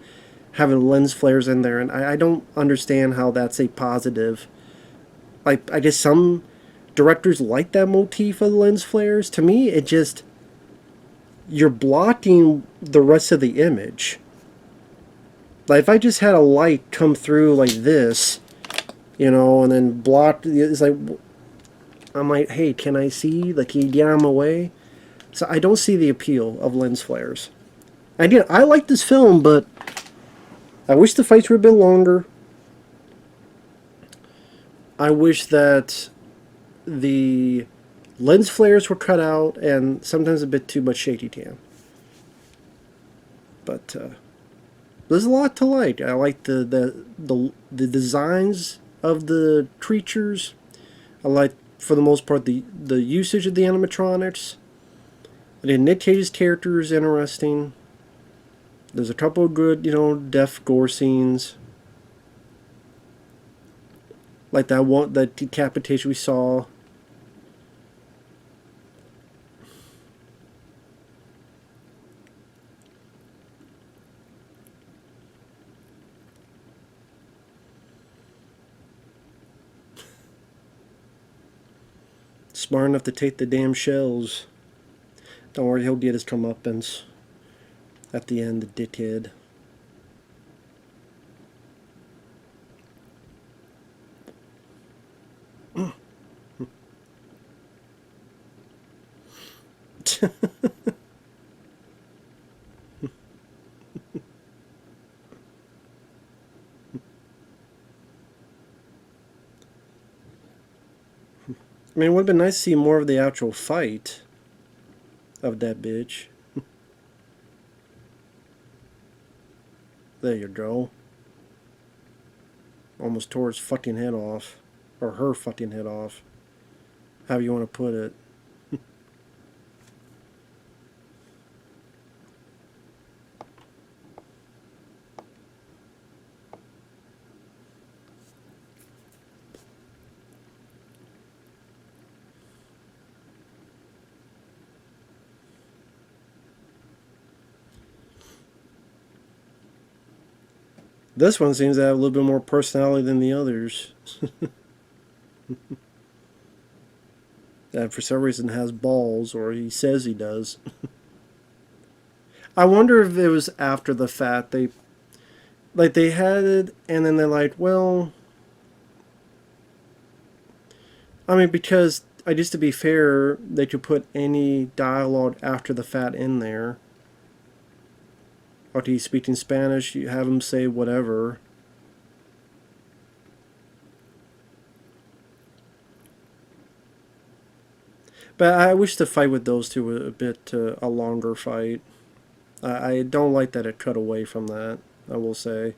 having lens flares in there, and I don't understand how that's a positive. Like I guess some directors like that motif of the lens flares. To me, it just you're blocking the rest of the image. Like if I just had a light come through like this, and then block, it's like I'm like, hey, can I see? Like, can you get out of my way? So I don't see the appeal of lens flares. Again, I like this film, but I wish the fights were a bit longer. I wish that the lens flares were cut out and sometimes a bit too much shaky cam. But there's a lot to like. I like the designs of the creatures. I like, for the most part, the usage of the animatronics. I think Nick Cage's character is interesting. There's a couple of good, death gore scenes. Like that decapitation we saw. Smart enough to take the damn shells. Don't worry, he'll get his comeuppance at the end, the dickhead. I mean, it would have been nice to see more of the actual fight of that bitch. There you go. Almost tore his fucking head off. Or her fucking head off. However you want to put it. This one seems to have a little bit more personality than the others. That for some reason has balls, or he says he does. I wonder if it was after the fact they had it, and then they're like, well, I mean, because I just to be fair, they could put any dialogue after the fact in there. Or he's speaking Spanish, you have him say whatever. But I wish the fight with those two was a bit a longer fight. I don't like that it cut away from that, I will say.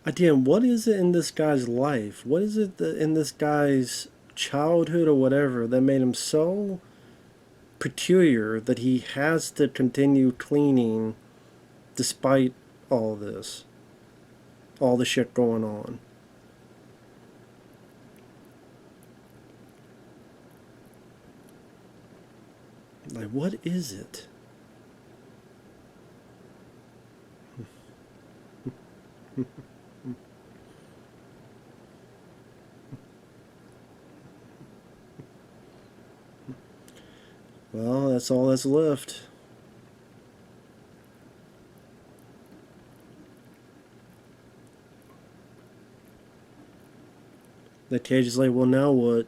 Again, what is it in this guy's life? What is it in this guy's childhood or whatever that made him so peculiar that he has to continue cleaning despite all this, all the shit going on? Like, what is it? Well, that's all that's left. The cage is like, well, now what?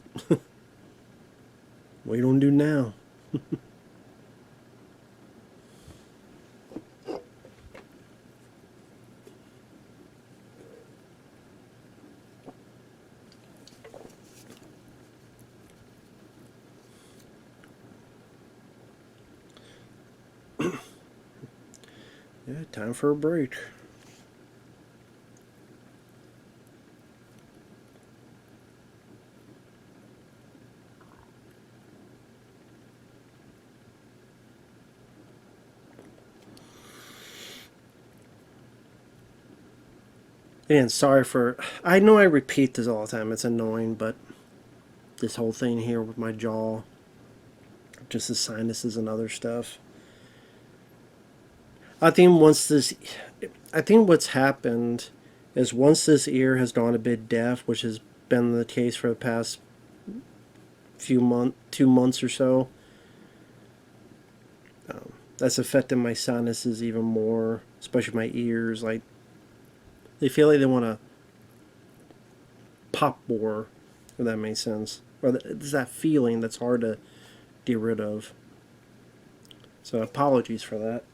What you gonna do now? Yeah, time for a break. And sorry for. I know I repeat this all the time. It's annoying, but this whole thing here with my jaw, just the sinuses and other stuff. I think once this. I think what's happened is once this ear has gone a bit deaf, which has been the case for the past few months, 2 months or so, that's affected my sinuses even more, especially my ears. Like, they feel like they want to pop more, if that makes sense. Or there's that feeling that's hard to get rid of. So apologies for that.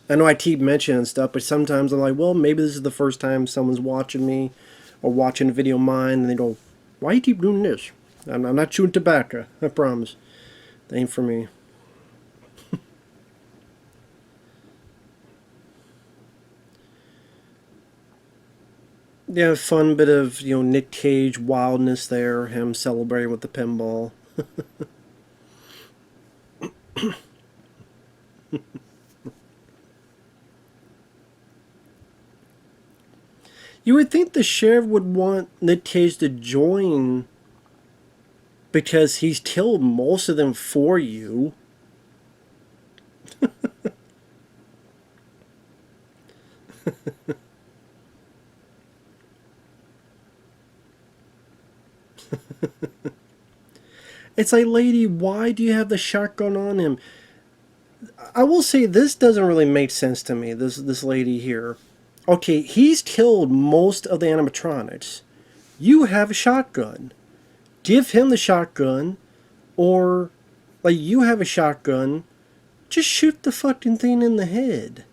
I know I keep mentioning stuff, but sometimes I'm like, well, maybe this is the first time someone's watching me or watching a video of mine, and they go, why do you keep doing this? I'm not chewing tobacco, I promise. That ain't for me. Yeah, fun bit of, Nick Cage wildness there, him celebrating with the pinball. You would think the sheriff would want Nick Cage to join because he's killed most of them for you. It's like, lady, why do you have the shotgun on him? I will say this doesn't really make sense to me, this lady here. Okay, he's killed most of the animatronics. You have a shotgun. Give him the shotgun, or, like, you have a shotgun, just shoot the fucking thing in the head.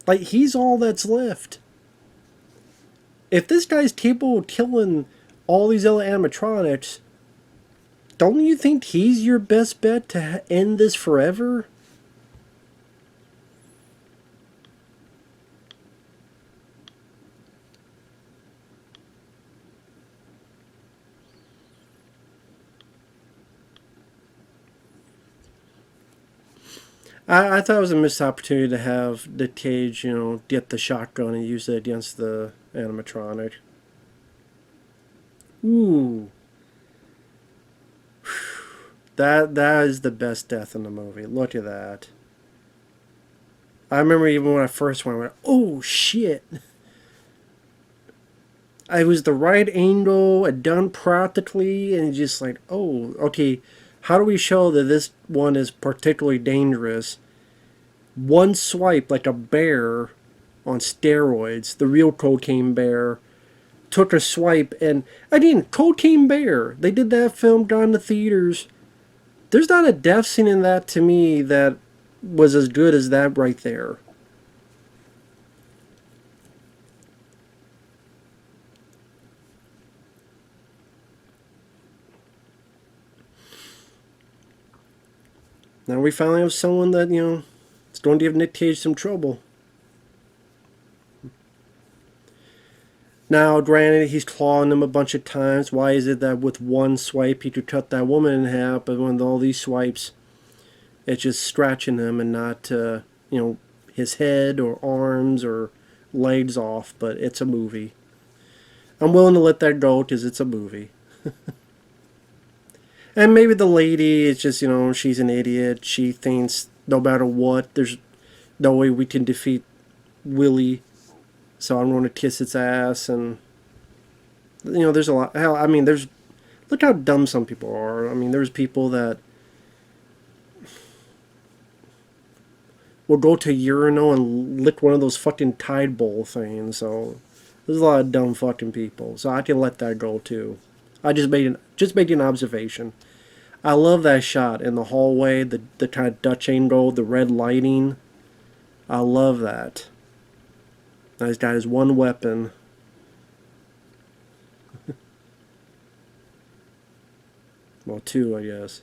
Like, he's all that's left. If this guy's capable of killing all these other animatronics, don't you think he's your best bet to end this forever? I thought it was a missed opportunity to have the Cage, get the shotgun and use it against the animatronic. Ooh. That is the best death in the movie. Look at that. I remember even when I first went, I went, oh shit. It was the right angle, done practically, and just like, oh, okay, how do we show that this one is particularly dangerous? One swipe, like a bear, on steroids, the real Cocaine Bear, took a swipe. And again, Cocaine Bear, they did that film, got in the theaters. There's not a death scene in that to me that was as good as that right there. Now we finally have someone that, is going to give Nick Cage some trouble. Now, granted, he's clawing them a bunch of times. Why is it that with one swipe he could cut that woman in half, but with all these swipes, it's just scratching him and not, his head or arms or legs off? But it's a movie. I'm willing to let that go because it's a movie. And maybe the lady is just, she's an idiot. She thinks no matter what, there's no way we can defeat Willy. So I'm going to kiss its ass. And, there's a lot. Hell, look how dumb some people are. There's people that will go to urinal and lick one of those fucking Tide Bowl things. So there's a lot of dumb fucking people. So I can let that go too. I just made an observation. I love that shot in the hallway, the kind of Dutch angle, the red lighting. I love that. Now he's got his one weapon. Well, two, I guess.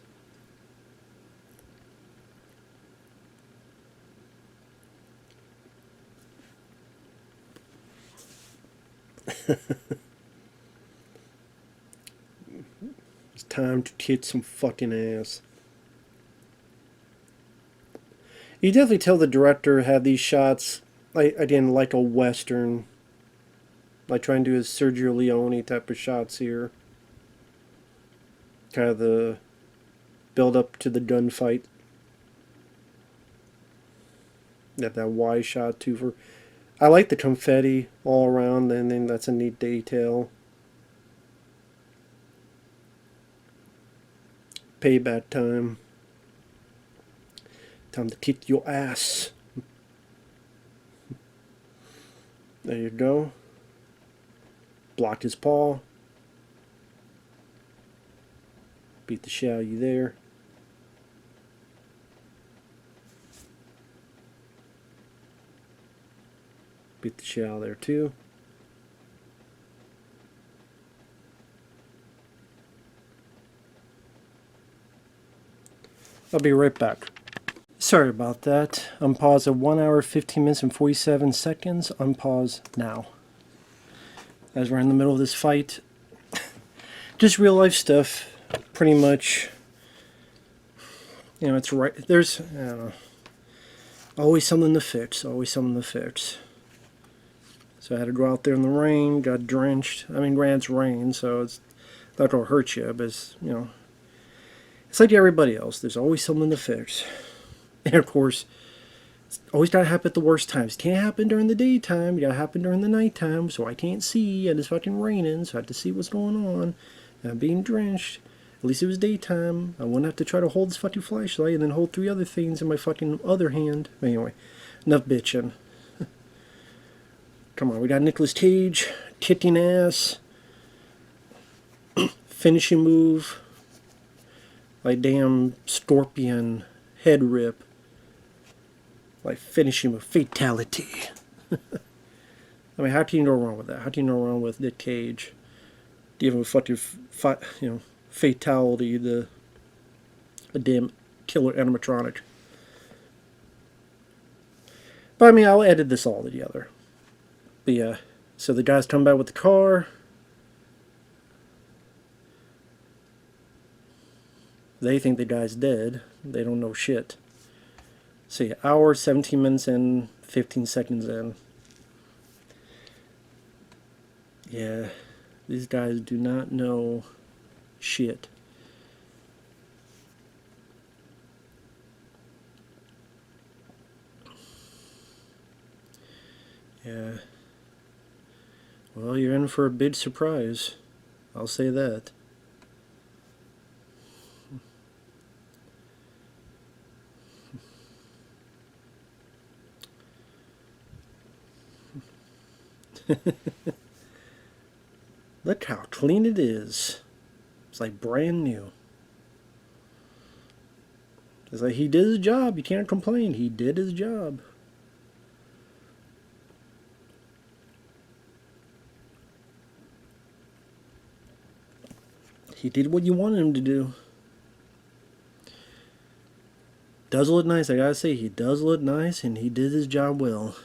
It's time to kick some fucking ass. You definitely tell the director had these shots, again, like a Western. Like trying to do his Sergio Leone type of shots here. Kind of the build up to the gunfight. Got that wide shot too. I like the confetti all around, and then that's a neat detail. Payback time. Time to kick your ass. There you go. Blocked his paw. Beat the shit out of you there. Beat the shit out of there too. I'll be right back. Sorry about that. Unpause at 1 hour, 15 minutes, and 47 seconds. Unpause now. As we're in the middle of this fight. Just real life stuff. Pretty much. It's right. There's, I don't know. Always something to fix. Always something to fix. So I had to go out there in the rain. Got drenched. Granted it's rain, so it's not going to hurt you. But it's, it's like everybody else. There's always something to fix. And of course, it's always got to happen at the worst times. It can't happen during the daytime. It got to happen during the nighttime. So I can't see, and it's fucking raining. So I have to see what's going on. And I'm being drenched. At least it was daytime. I wouldn't have to try to hold this fucking flashlight and then hold 3 other things in my fucking other hand. Anyway, enough bitching. Come on, we got Nicolas Cage, kicking ass, finishing move, like damn scorpion head rip, like finishing with fatality. How can you go wrong with that? How can you go wrong with Nick Cage? Give him a fucking, fatality, a damn killer animatronic. But I'll edit this all together. But yeah, so the guys come back with the car. They think the guy's dead. They don't know shit. So yeah, hour, 17 minutes in, 15 seconds in. Yeah, these guys do not know shit. Yeah. Well, you're in for a big surprise. I'll say that. Look how clean it is. It's like brand new. It's like he did his job. You can't complain. He did his job. He did what you wanted him to do. Does look nice. I gotta say, he does look nice, and he did his job well.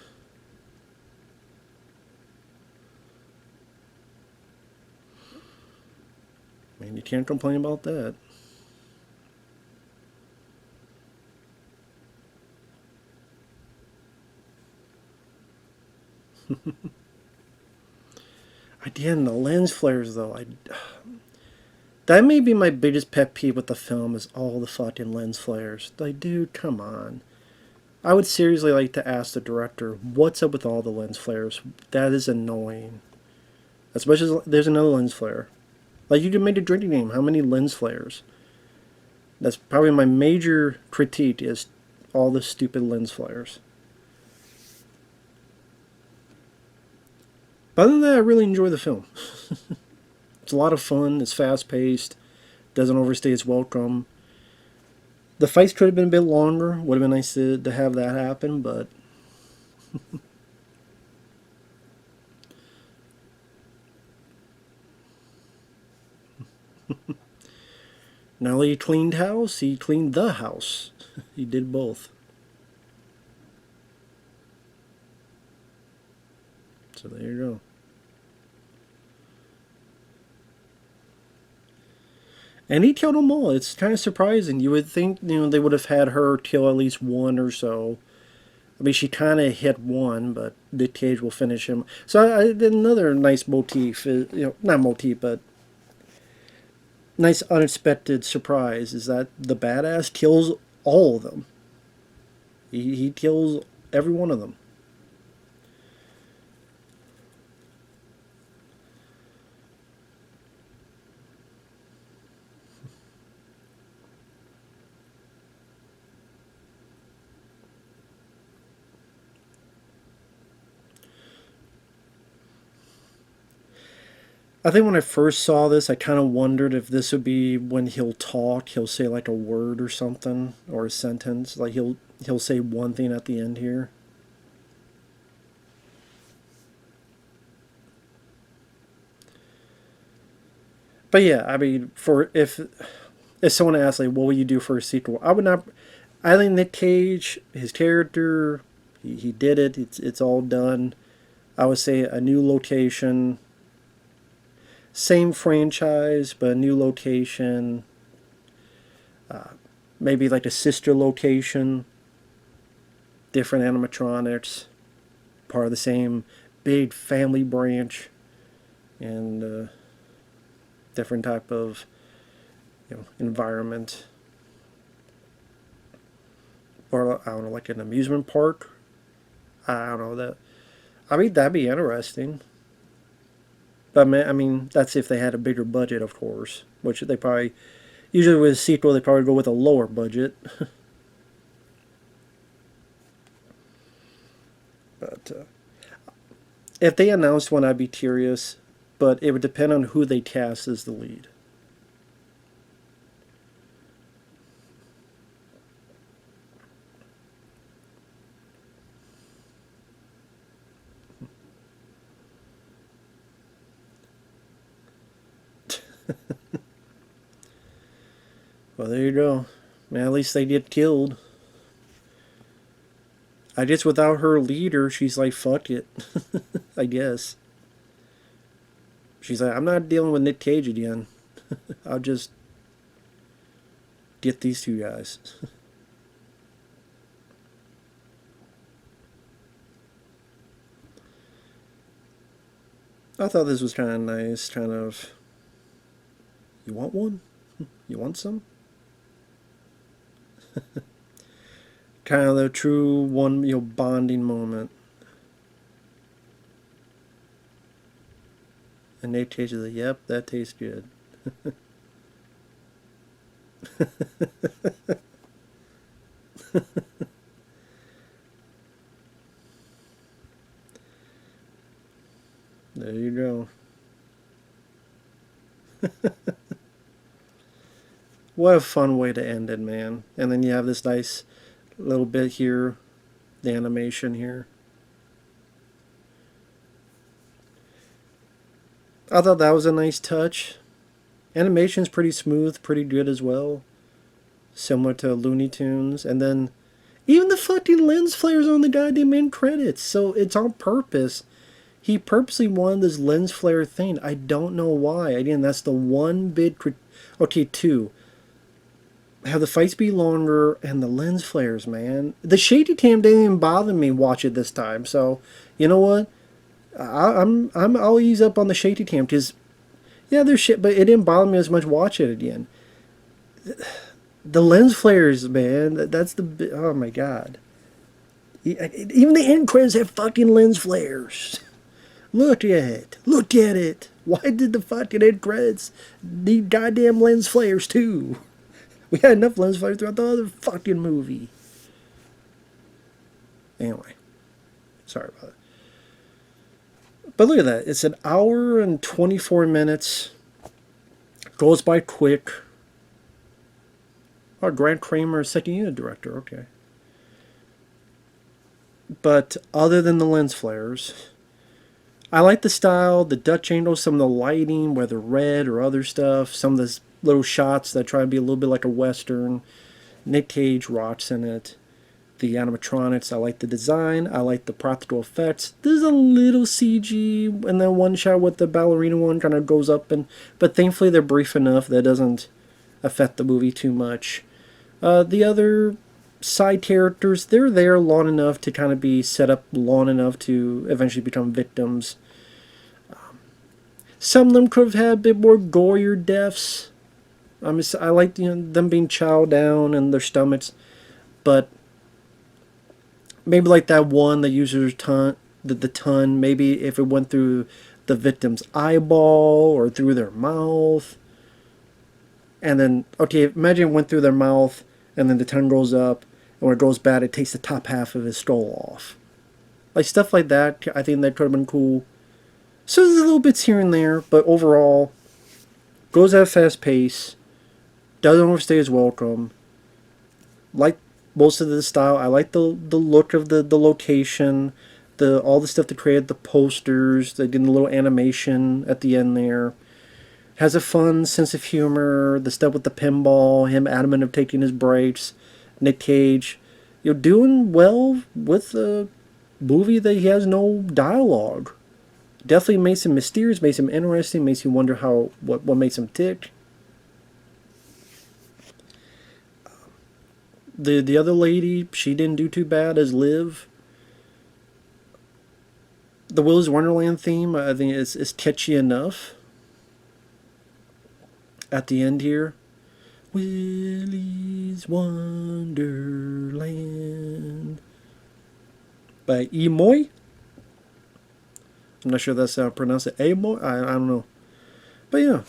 I mean, you can't complain about that. Again, the lens flares, though. That may be my biggest pet peeve with the film is all the fucking lens flares. Like, dude, come on. I would seriously like to ask the director, what's up with all the lens flares? That is annoying. Especially as there's another lens flare. Like, you can make a drinking game. How many lens flares? That's probably my major critique is all the stupid lens flares. But other than that, I really enjoy the film. It's a lot of fun. It's fast-paced. Doesn't overstay its welcome. The fights could have been a bit longer. Would have been nice to have that happen, but... Not only he cleaned house, he cleaned the house. He did both. So there you go. And he killed them all. It's kind of surprising. You would think, they would have had her kill at least one or so. I mean, she kind of hit one, but Nick Cage will finish him. So I did another nice motif. Not motif, but nice unexpected surprise is that the badass kills all of them. He kills every one of them. I think when I first saw this, I kind of wondered if this would be when he'll talk, he'll say like a word or something, or a sentence. Like he'll say one thing at the end here. But yeah, I mean, for if someone asks like, what will you do for a sequel? I would not. I think Nick Cage, his character, he did it. It's all done. I would say a new location, same franchise, but a new location. Maybe like a sister location, different animatronics, part of the same big family branch, and different type of environment. Or I don't know, like an amusement park. I don't know that. I mean, that'd be interesting. But I mean, that's if they had a bigger budget, of course. Which they probably usually with a sequel they probably go with a lower budget. But if they announced one, I'd be curious. But it would depend on who they cast as the lead. Well, there you go. Man, at least they get killed. I guess without her leader, she's like, fuck it. I guess. She's like, I'm not dealing with Nick Cage again. I'll just get these two guys. I thought this was kind of nice. Kind of, you want one? You want some? Kind of the true one, bonding moment. And Nick Cage is like, yep, that tastes good. There you go. What a fun way to end it, man. And then you have this nice little bit here, the animation here. I thought that was a nice touch. Animation's pretty smooth, pretty good as well. Similar to Looney Tunes. And then even the fucking lens flares on the goddamn end credits. So it's on purpose. He purposely wanted this lens flare thing. I don't know why. Again, that's the one bit... Okay, two. Have the fights be longer and the lens flares, man. The shady cam didn't even bother me watch it this time. So, you know what? I'll ease up on the shady cam because, yeah, there's shit, but it didn't bother me as much watch it again. The lens flares, man. That's the... Oh, my God. Even the end credits have fucking lens flares. Look at it. Look at it. Why did the fucking end credits need goddamn lens flares, too? We had enough lens flares throughout the other fucking movie. Anyway. Sorry about it. But look at that. It's an hour and 24 minutes. Goes by quick. Oh, Grant Kramer, second unit director. Okay. But other than the lens flares, I like the style, the Dutch angles, some of the lighting, whether red or other stuff. Some of the little shots that try to be a little bit like a Western. Nick Cage rocks in it. The animatronics, I like the design. I like the practical effects. There's a little CG, and then one shot with the ballerina one kind of goes up, but thankfully they're brief enough that it doesn't affect the movie too much. The other side characters, they're there long enough to kind of be set up long enough to eventually become victims. Some of them could have had a bit more gorier deaths. I like them being chowed down and their stomachs, but maybe like that one that uses the tongue, maybe if it went through the victim's eyeball or through their mouth. And then, okay, imagine it went through their mouth and then the tongue goes up, and when it goes bad, it takes the top half of his skull off. Like stuff like that, I think that could have been cool. So there's a little bits here and there, but overall, goes at a fast pace, doesn't overstay his welcome. Like most of the style, I like the look of the location, all the stuff they created, the posters, they did a little animation at the end there. Has a fun sense of humor, the stuff with the pinball, him adamant of taking his breaks, Nick Cage, doing well with a movie that he has no dialogue. Definitely makes him mysterious, makes him interesting, makes you wonder what makes him tick. The other lady, she didn't do too bad as Liv. The Willy's Wonderland theme, I think, is catchy enough. At the end here, Willy's Wonderland by Emoy. I'm not sure that's how I pronounce it. Emoy? I don't know. But yeah,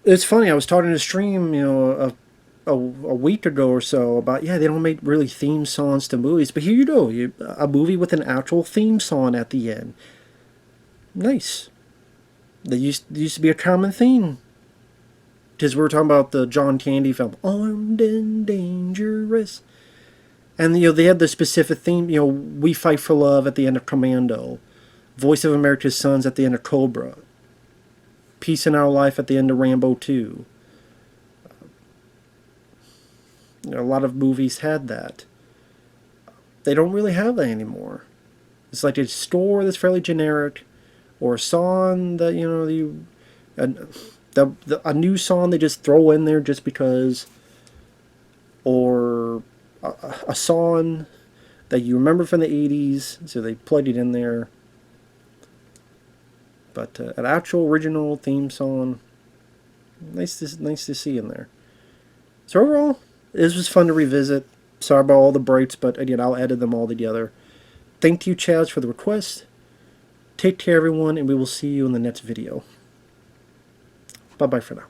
it's funny. I was talking to stream, a week ago or so about, they don't make really theme songs to movies, but here you go, a movie with an actual theme song at the end. Nice. That used to be a common theme. Because we were talking about the John Candy film, Armed and Dangerous. And, they had the specific theme, We Fight for Love at the end of Commando. Voice of America's Sons at the end of Cobra. Peace in Our Life at the end of Rambo 2. A lot of movies had that. They don't really have that anymore. It's like a score that's fairly generic, or a song that, a new song they just throw in there just because, or a song that you remember from the 80s, so they plugged it in there. But an actual original theme song, nice to see in there. So overall, this was fun to revisit. Sorry about all the breaks, but again, I'll edit them all together. Thank you, Chaz, for the request. Take care, everyone, and we will see you in the next video. Bye-bye for now.